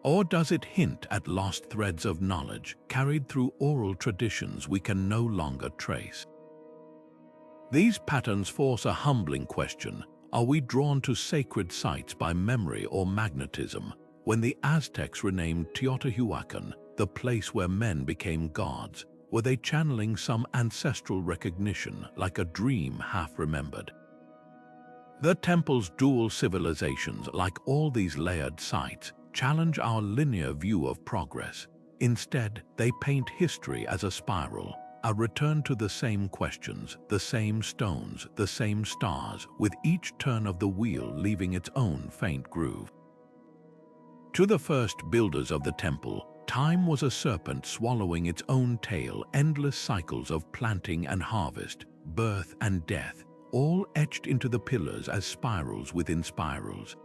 Or does it hint at lost threads of knowledge carried through oral traditions we can no longer trace? These patterns force a humbling question. Are we drawn to sacred sites by memory or magnetism? When the Aztecs renamed Teotihuacan, the place where men became gods, were they channeling some ancestral recognition, like a dream half-remembered? The temple's dual civilizations, like all these layered sites, challenge our linear view of progress. Instead, they paint history as a spiral, a return to the same questions, the same stones, the same stars, with each turn of the wheel leaving its own faint groove. To the first builders of the temple, time was a serpent swallowing its own tail, endless cycles of planting and harvest, birth and death, all etched into the pillars as spirals within spirals.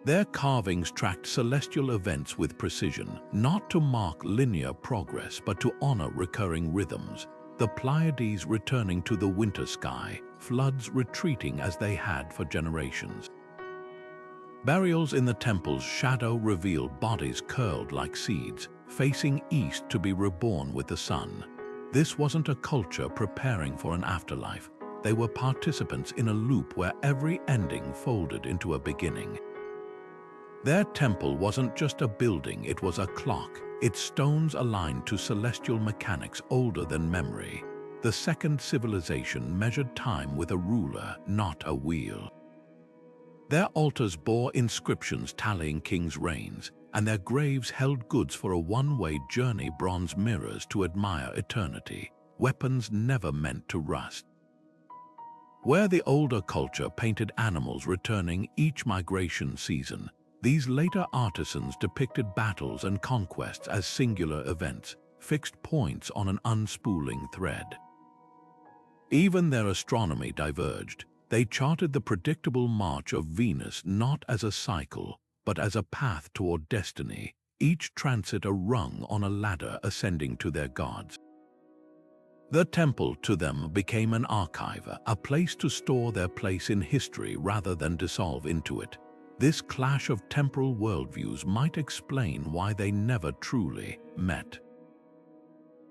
Their carvings tracked celestial events with precision, not to mark linear progress but to honor recurring rhythms, the Pleiades returning to the winter sky, floods retreating as they had for generations. Burials in the temple's shadow reveal bodies curled like seeds, facing east to be reborn with the sun. This wasn't a culture preparing for an afterlife. They were participants in a loop where every ending folded into a beginning. Their temple wasn't just a building, it was a clock, its stones aligned to celestial mechanics older than memory. The second civilization measured time with a ruler, not a wheel. Their altars bore inscriptions tallying kings' reigns, and their graves held goods for a one-way journey, bronze mirrors to admire eternity, weapons never meant to rust. Where the older culture painted animals returning each migration season, these later artisans depicted battles and conquests as singular events, fixed points on an unspooling thread. Even their astronomy diverged. They charted the predictable march of Venus not as a cycle, but as a path toward destiny, each transit a rung on a ladder ascending to their gods. The temple to them became an archive, a place to store their place in history rather than dissolve into it. This clash of temporal worldviews might explain why they never truly met.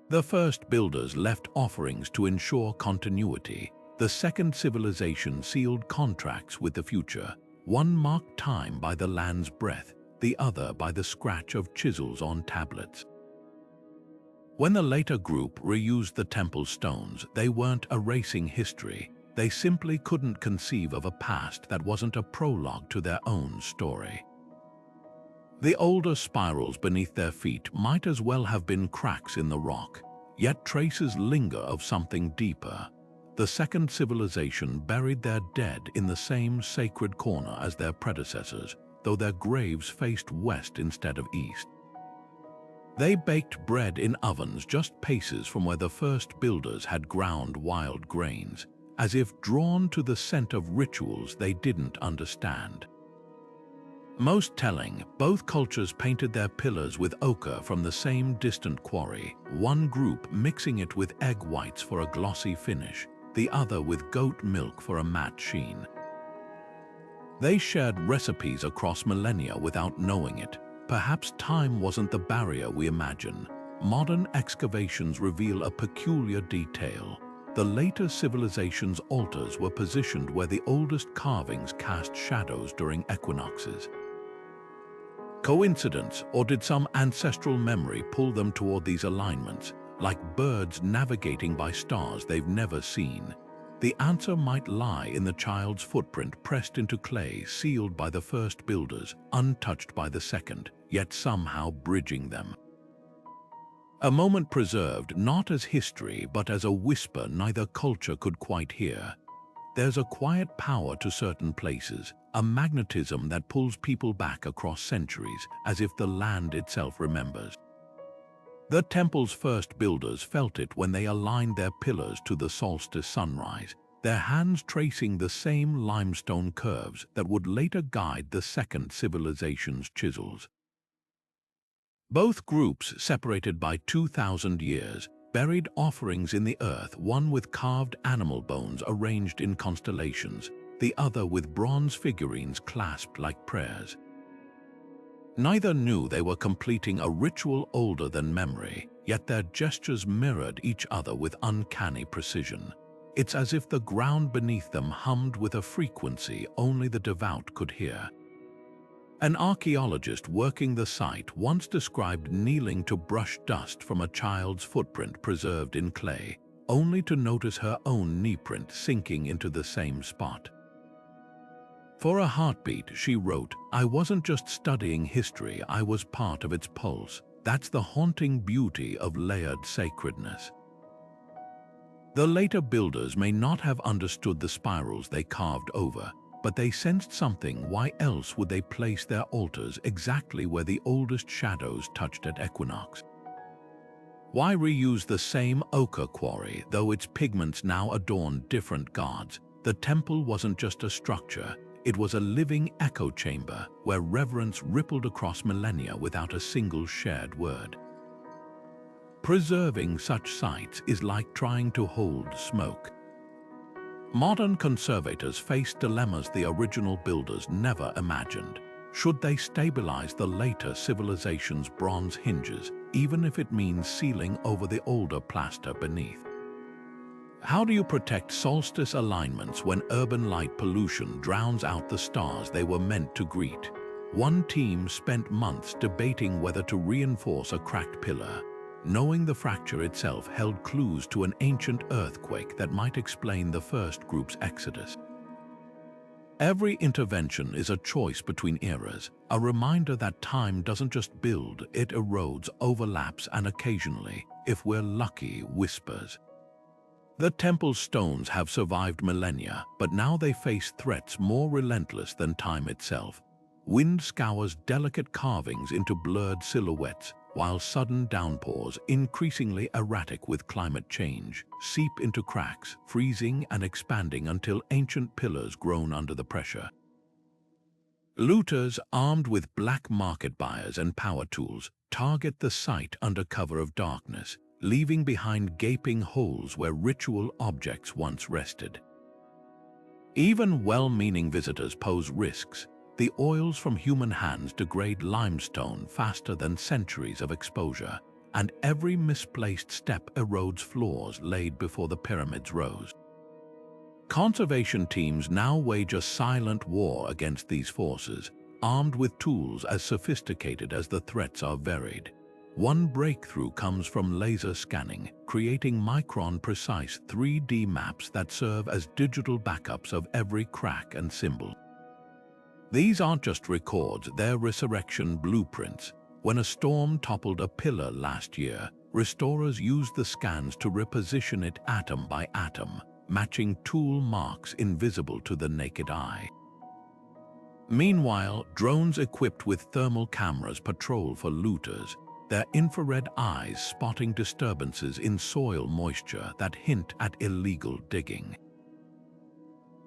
The first builders left offerings to ensure continuity. The second civilization sealed contracts with the future. One marked time by the land's breath, the other by the scratch of chisels on tablets. When the later group reused the temple stones, they weren't erasing history. They simply couldn't conceive of a past that wasn't a prologue to their own story. The older spirals beneath their feet might as well have been cracks in the rock, yet traces linger of something deeper. The second civilization buried their dead in the same sacred corner as their predecessors, though their graves faced west instead of east. They baked bread in ovens just paces from where the first builders had ground wild grains, as if drawn to the scent of rituals they didn't understand. Most telling, both cultures painted their pillars with ochre from the same distant quarry, one group mixing it with egg whites for a glossy finish, the other with goat milk for a matte sheen. They shared recipes across millennia without knowing it. Perhaps time wasn't the barrier we imagine. Modern excavations reveal a peculiar detail. The later civilization's altars were positioned where the oldest carvings cast shadows during equinoxes. Coincidence, or did some ancestral memory pull them toward these alignments? Like birds navigating by stars they've never seen. The answer might lie in the child's footprint pressed into clay, sealed by the first builders, untouched by the second, yet somehow bridging them. A moment preserved not as history but as a whisper neither culture could quite hear. There's a quiet power to certain places, a magnetism that pulls people back across centuries, as if the land itself remembers. The temple's first builders felt it when they aligned their pillars to the solstice sunrise, their hands tracing the same limestone curves that would later guide the second civilization's chisels. Both groups, separated by 2,000 years, buried offerings in the earth, one with carved animal bones arranged in constellations, the other with bronze figurines clasped like prayers. Neither knew they were completing a ritual older than memory, yet their gestures mirrored each other with uncanny precision. It's as if the ground beneath them hummed with a frequency only the devout could hear. An archaeologist working the site once described kneeling to brush dust from a child's footprint preserved in clay, only to notice her own knee print sinking into the same spot. For a heartbeat, she wrote, "I wasn't just studying history, I was part of its pulse. That's the haunting beauty of layered sacredness." The later builders may not have understood the spirals they carved over, but they sensed something. Why else would they place their altars exactly where the oldest shadows touched at equinox? Why reuse the same ochre quarry, though its pigments now adorn different gods? The temple wasn't just a structure, it was a living echo chamber where reverence rippled across millennia without a single shared word. Preserving such sites is like trying to hold smoke. Modern conservators face dilemmas the original builders never imagined. Should they stabilize the later civilization's bronze hinges, even if it means sealing over the older plaster beneath? How do you protect solstice alignments when urban light pollution drowns out the stars they were meant to greet? One team spent months debating whether to reinforce a cracked pillar, knowing the fracture itself held clues to an ancient earthquake that might explain the first group's exodus. Every intervention is a choice between eras, a reminder that time doesn't just build, it erodes, overlaps, and occasionally, if we're lucky, whispers. The temple's stones have survived millennia, but now they face threats more relentless than time itself. Wind scours delicate carvings into blurred silhouettes, while sudden downpours, increasingly erratic with climate change, seep into cracks, freezing and expanding until ancient pillars groan under the pressure. Looters, armed with black market buyers and power tools, target the site under cover of darkness, leaving behind gaping holes where ritual objects once rested. Even well-meaning visitors pose risks. The oils from human hands degrade limestone faster than centuries of exposure, and every misplaced step erodes floors laid before the pyramids rose. Conservation teams now wage a silent war against these forces, armed with tools as sophisticated as the threats are varied. One breakthrough comes from laser scanning, creating micron-precise 3D maps that serve as digital backups of every crack and symbol. These aren't just records, they're resurrection blueprints. When a storm toppled a pillar last year, restorers used the scans to reposition it atom by atom, matching tool marks invisible to the naked eye. Meanwhile, drones equipped with thermal cameras patrol for looters, their infrared eyes spotting disturbances in soil moisture that hint at illegal digging.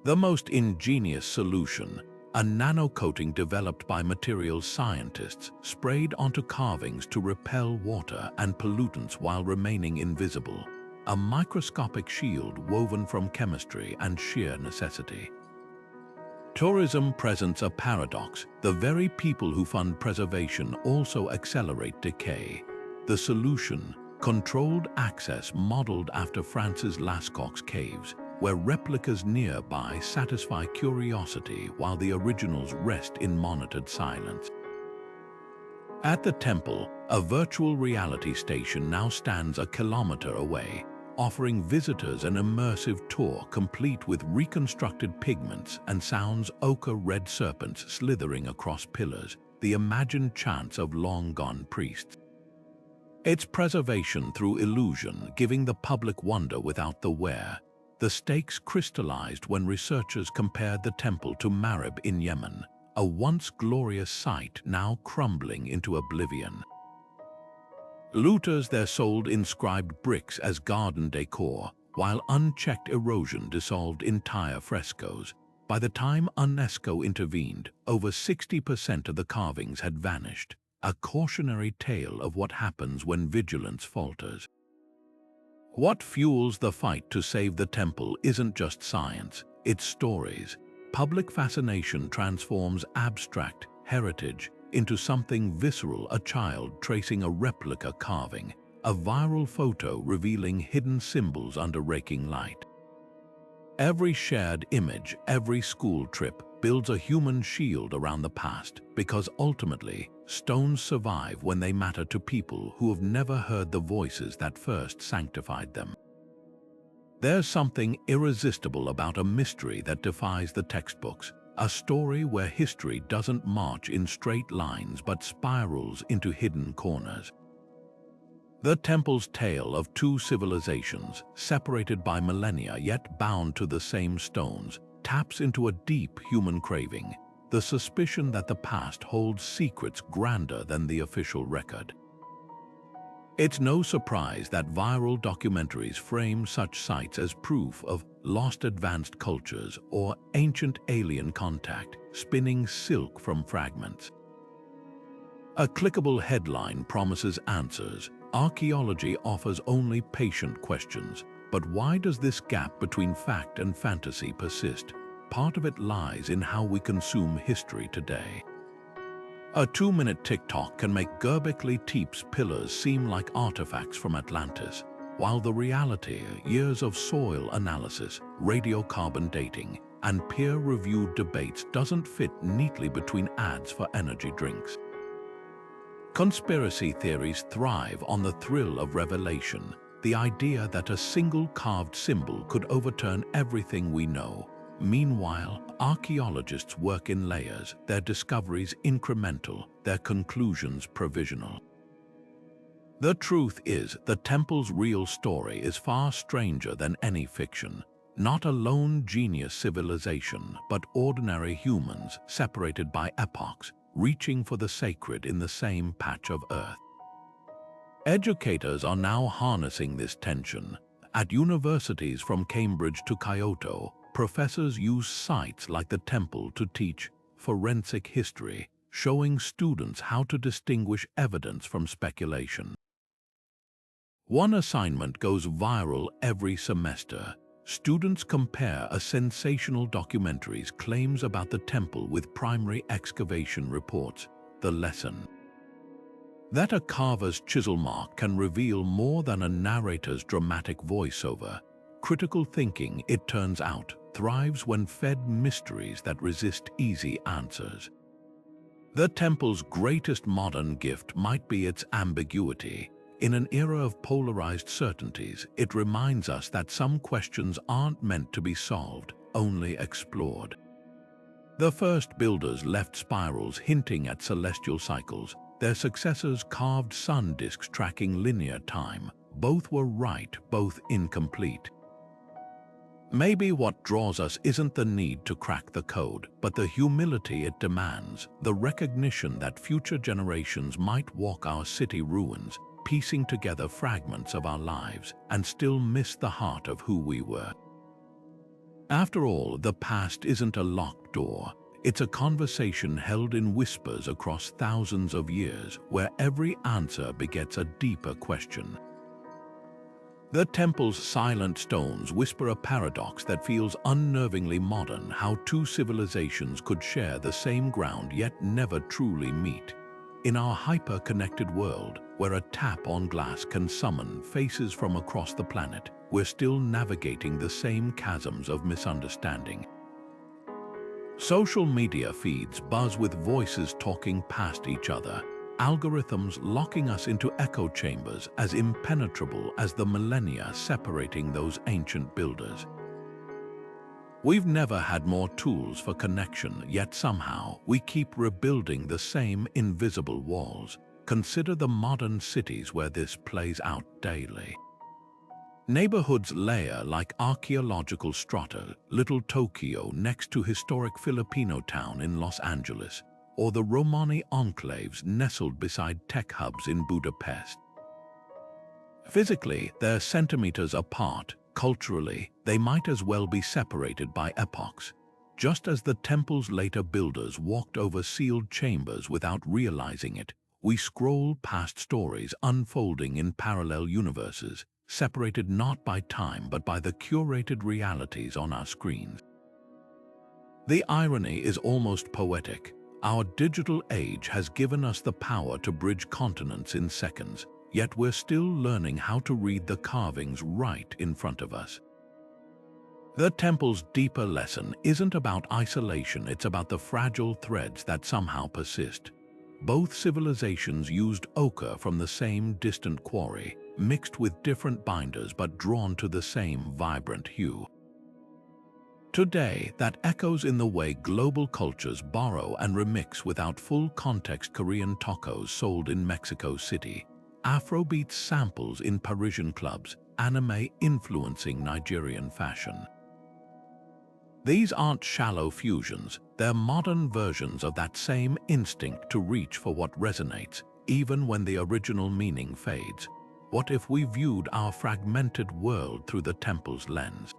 The most ingenious solution, a nanocoating developed by materials scientists, sprayed onto carvings to repel water and pollutants while remaining invisible, a microscopic shield woven from chemistry and sheer necessity. Tourism presents a paradox. The very people who fund preservation also accelerate decay. The solution, controlled access modeled after France's Lascaux caves, where replicas nearby satisfy curiosity while the originals rest in monitored silence. At the temple, a virtual reality station now stands a kilometer away, offering visitors an immersive tour complete with reconstructed pigments and sounds ochre-red serpents slithering across pillars, the imagined chants of long-gone priests. Its preservation through illusion, giving the public wonder without the wear. The stakes crystallized when researchers compared the temple to Marib in Yemen, a once glorious site now crumbling into oblivion. Looters there sold inscribed bricks as garden decor, while unchecked erosion dissolved entire frescoes. By the time UNESCO intervened, over 60% of the carvings had vanished, a cautionary tale of what happens when vigilance falters. What fuels the fight to save the temple isn't just science, it's stories. Public fascination transforms abstract heritage into something visceral, a child tracing a replica carving, a viral photo revealing hidden symbols under raking light. Every shared image, every school trip builds a human shield around the past, because ultimately, stones survive when they matter to people who have never heard the voices that first sanctified them. There's something irresistible about a mystery that defies the textbooks, a story where history doesn't march in straight lines but spirals into hidden corners. The temple's tale of two civilizations, separated by millennia yet bound to the same stones, taps into a deep human craving, the suspicion that the past holds secrets grander than the official record. It's no surprise that viral documentaries frame such sites as proof of lost advanced cultures or ancient alien contact, spinning silk from fragments. A clickable headline promises answers. Archaeology offers only patient questions. But why does this gap between fact and fantasy persist? Part of it lies in how we consume history today. A 2-minute TikTok can make Göbekli Tepe's pillars seem like artifacts from Atlantis, while the reality, years of soil analysis, radiocarbon dating, and peer-reviewed debates doesn't fit neatly between ads for energy drinks. Conspiracy theories thrive on the thrill of revelation, the idea that a single carved symbol could overturn everything we know. Meanwhile, archaeologists work in layers, their discoveries incremental, their conclusions provisional. The truth is, the temple's real story is far stranger than any fiction. Not a lone genius civilization, but ordinary humans separated by epochs, reaching for the sacred in the same patch of earth. Educators are now harnessing this tension. At universities from Cambridge to Kyoto, professors use sites like the temple to teach forensic history, showing students how to distinguish evidence from speculation. One assignment goes viral every semester. Students compare a sensational documentary's claims about the temple with primary excavation reports. The lesson: that a carver's chisel mark can reveal more than a narrator's dramatic voiceover. Critical thinking, it turns out, thrives when fed mysteries that resist easy answers. The temple's greatest modern gift might be its ambiguity. In an era of polarized certainties, it reminds us that some questions aren't meant to be solved, only explored. The first builders left spirals hinting at celestial cycles. Their successors carved sun disks tracking linear time. Both were right, both incomplete. Maybe what draws us isn't the need to crack the code, but the humility it demands, the recognition that future generations might walk our city ruins, piecing together fragments of our lives, and still miss the heart of who we were. After all, the past isn't a locked door. It's a conversation held in whispers across thousands of years, where every answer begets a deeper question. The temple's silent stones whisper a paradox that feels unnervingly modern: how two civilizations could share the same ground yet never truly meet. In our hyper-connected world, where a tap on glass can summon faces from across the planet, we're still navigating the same chasms of misunderstanding. Social media feeds buzz with voices talking past each other. algorithms locking us into echo chambers as impenetrable as the millennia separating those ancient builders. We've never had more tools for connection, yet somehow we keep rebuilding the same invisible walls. Consider the modern cities where this plays out daily. Neighborhoods layer like archaeological strata, Little Tokyo next to historic Filipino town in Los Angeles, or the Romani enclaves nestled beside tech hubs in Budapest. Physically, they're centimeters apart. Culturally, they might as well be separated by epochs. Just as the temple's later builders walked over sealed chambers without realizing it, we scroll past stories unfolding in parallel universes, separated not by time but by the curated realities on our screens. The irony is almost poetic. Our digital age has given us the power to bridge continents in seconds, yet we're still learning how to read the carvings right in front of us. The temple's deeper lesson isn't about isolation, it's about the fragile threads that somehow persist. Both civilizations used ochre from the same distant quarry, mixed with different binders but drawn to the same vibrant hue. Today, that echoes in the way global cultures borrow and remix without full context. Korean tacos sold in Mexico City, Afrobeat samples in Parisian clubs, anime influencing Nigerian fashion. These aren't shallow fusions, they're modern versions of that same instinct to reach for what resonates, even when the original meaning fades. What if we viewed our fragmented world through the temple's lens?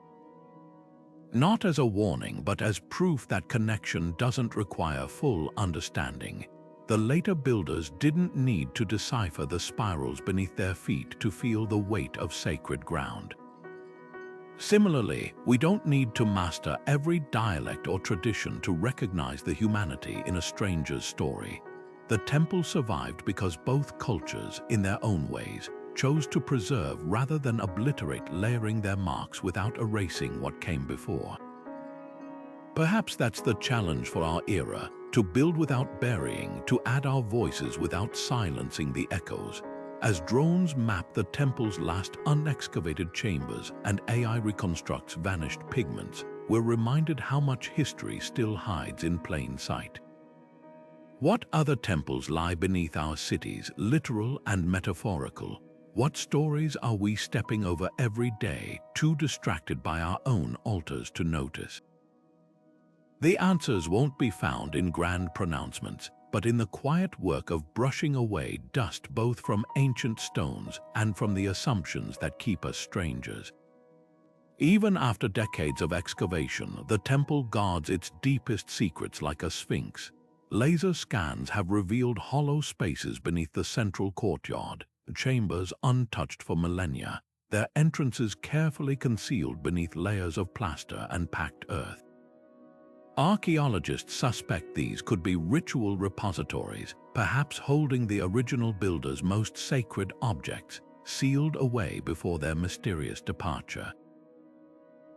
Not as a warning, but as proof that connection doesn't require full understanding. The later builders didn't need to decipher the spirals beneath their feet to feel the weight of sacred ground. Similarly, we don't need to master every dialect or tradition to recognize the humanity in a stranger's story. The temple survived because both cultures, in their own ways, chose to preserve rather than obliterate, layering their marks without erasing what came before. Perhaps that's the challenge for our era, to build without burying, to add our voices without silencing the echoes. As drones map the temple's last unexcavated chambers and AI reconstructs vanished pigments, we're reminded how much history still hides in plain sight. What other temples lie beneath our cities, literal and metaphorical? What stories are we stepping over every day, too distracted by our own altars to notice? The answers won't be found in grand pronouncements, but in the quiet work of brushing away dust both from ancient stones and from the assumptions that keep us strangers. Even after decades of excavation, the temple guards its deepest secrets like a sphinx. Laser scans have revealed hollow spaces beneath the central courtyard, chambers untouched for millennia, their entrances carefully concealed beneath layers of plaster and packed earth. Archaeologists suspect these could be ritual repositories, perhaps holding the original builders' most sacred objects, sealed away before their mysterious departure.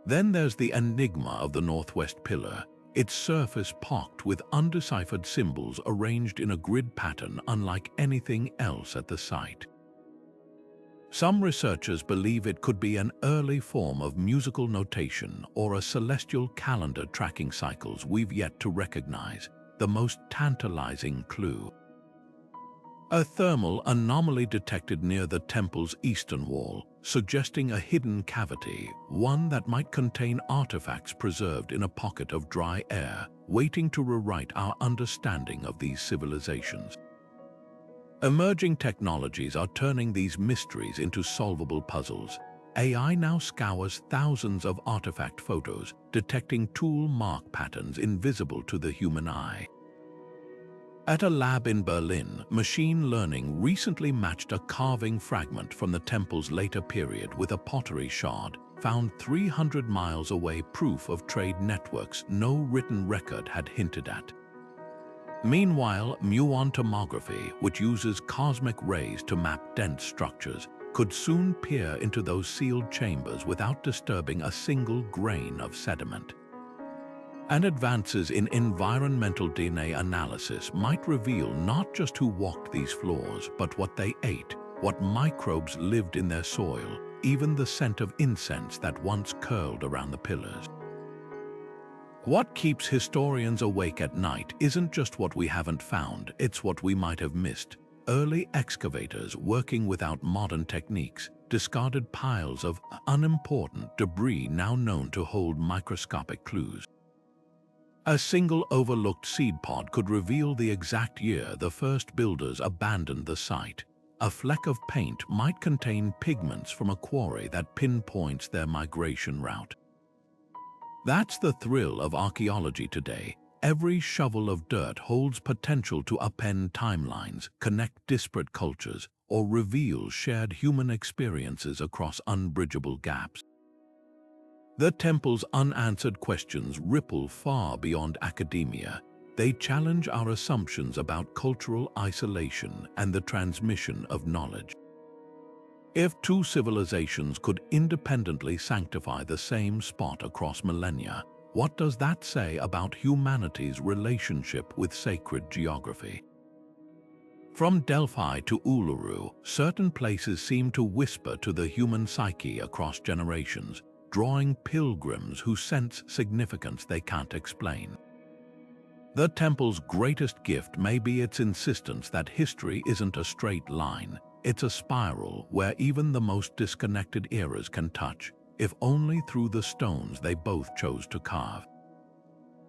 Then there's the enigma of the northwest pillar, its surface pocked with undeciphered symbols arranged in a grid pattern unlike anything else at the site. Some researchers believe it could be an early form of musical notation or a celestial calendar tracking cycles we've yet to recognize, the most tantalizing clue. A thermal anomaly detected near the temple's eastern wall, suggesting a hidden cavity, one that might contain artifacts preserved in a pocket of dry air, waiting to rewrite our understanding of these civilizations. Emerging technologies are turning these mysteries into solvable puzzles. AI now scours thousands of artifact photos, detecting tool mark patterns invisible to the human eye. At a lab in Berlin, machine learning recently matched a carving fragment from the temple's later period with a pottery shard, found 300 miles away, proof of trade networks no written record had hinted at. Meanwhile, muon tomography, which uses cosmic rays to map dense structures, could soon peer into those sealed chambers without disturbing a single grain of sediment. And advances in environmental DNA analysis might reveal not just who walked these floors, but what they ate, what microbes lived in their soil, even the scent of incense that once curled around the pillars. What keeps historians awake at night isn't just what we haven't found, it's what we might have missed. Early excavators working without modern techniques discarded piles of unimportant debris now known to hold microscopic clues. A single overlooked seed pod could reveal the exact year the first builders abandoned the site. A fleck of paint might contain pigments from a quarry that pinpoints their migration route. That's the thrill of archaeology today. Every shovel of dirt holds potential to upend timelines, connect disparate cultures, or reveal shared human experiences across unbridgeable gaps. The temple's unanswered questions ripple far beyond academia. They challenge our assumptions about cultural isolation and the transmission of knowledge. If two civilizations could independently sanctify the same spot across millennia, what does that say about humanity's relationship with sacred geography? From Delphi to Uluru, certain places seem to whisper to the human psyche across generations, drawing pilgrims who sense significance they can't explain. The temple's greatest gift may be its insistence that history isn't a straight line. It's a spiral where even the most disconnected eras can touch, if only through the stones they both chose to carve.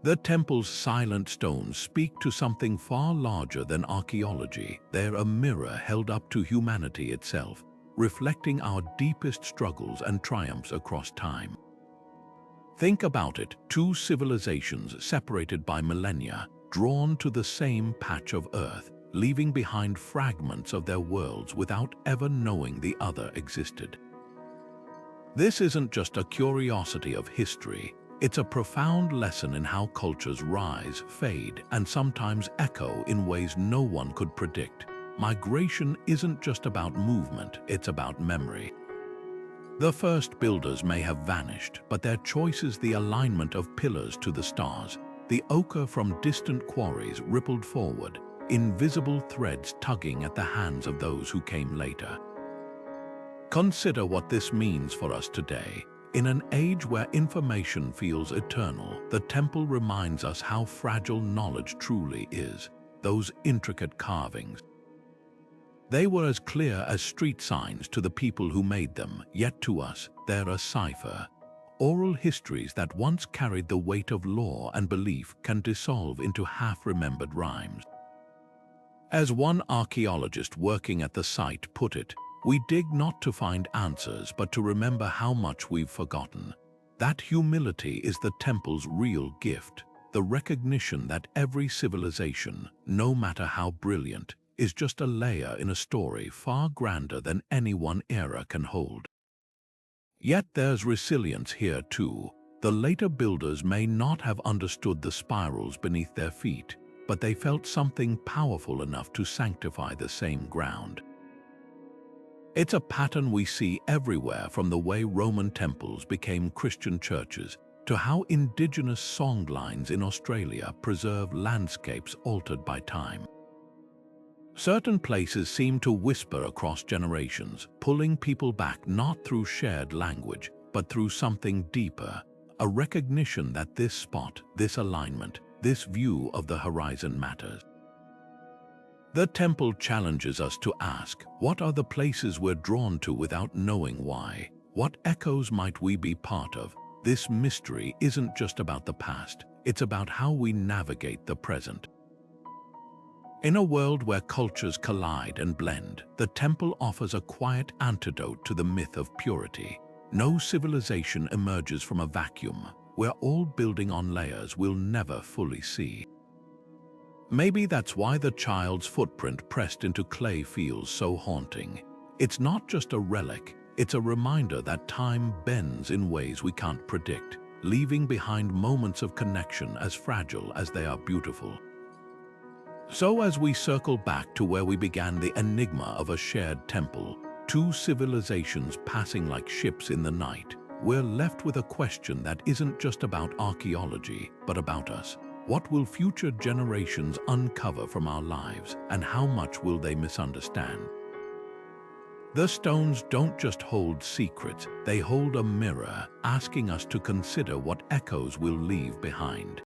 The temple's silent stones speak to something far larger than archaeology. They're a mirror held up to humanity itself, reflecting our deepest struggles and triumphs across time. Think about it, two civilizations separated by millennia, drawn to the same patch of earth, leaving behind fragments of their worlds without ever knowing the other existed. This isn't just a curiosity of history, it's a profound lesson in how cultures rise, fade, and sometimes echo in ways no one could predict. Migration isn't just about movement, it's about memory. The first builders may have vanished, but their choice is the alignment of pillars to the stars. The ochre from distant quarries rippled forward, invisible threads tugging at the hands of those who came later. Consider what this means for us today. In an age where information feels eternal, the temple reminds us how fragile knowledge truly is. Those intricate carvings. They were as clear as street signs to the people who made them, yet to us, they're a cipher. Oral histories that once carried the weight of law and belief can dissolve into half-remembered rhymes. As one archaeologist working at the site put it, we dig not to find answers but to remember how much we've forgotten. That humility is the temple's real gift, the recognition that every civilization, no matter how brilliant, is just a layer in a story far grander than any one era can hold. Yet there's resilience here too. The later builders may not have understood the spirals beneath their feet, but they felt something powerful enough to sanctify the same ground. It's a pattern we see everywhere, from the way Roman temples became Christian churches to how indigenous songlines in Australia preserve landscapes altered by time. Certain places seem to whisper across generations, pulling people back not through shared language, but through something deeper, a recognition that this spot, this alignment, this view of the horizon matters. The temple challenges us to ask, what are the places we're drawn to without knowing why? What echoes might we be part of? This mystery isn't just about the past, it's about how we navigate the present. In a world where cultures collide and blend, the temple offers a quiet antidote to the myth of purity. No civilization emerges from a vacuum. We're all building on layers we'll never fully see. Maybe that's why the child's footprint pressed into clay feels so haunting. It's not just a relic, it's a reminder that time bends in ways we can't predict, leaving behind moments of connection as fragile as they are beautiful. So as we circle back to where we began, the enigma of a shared temple, two civilizations passing like ships in the night, we're left with a question that isn't just about archaeology, but about us. What will future generations uncover from our lives, and how much will they misunderstand? The stones don't just hold secrets, they hold a mirror, asking us to consider what echoes we'll leave behind.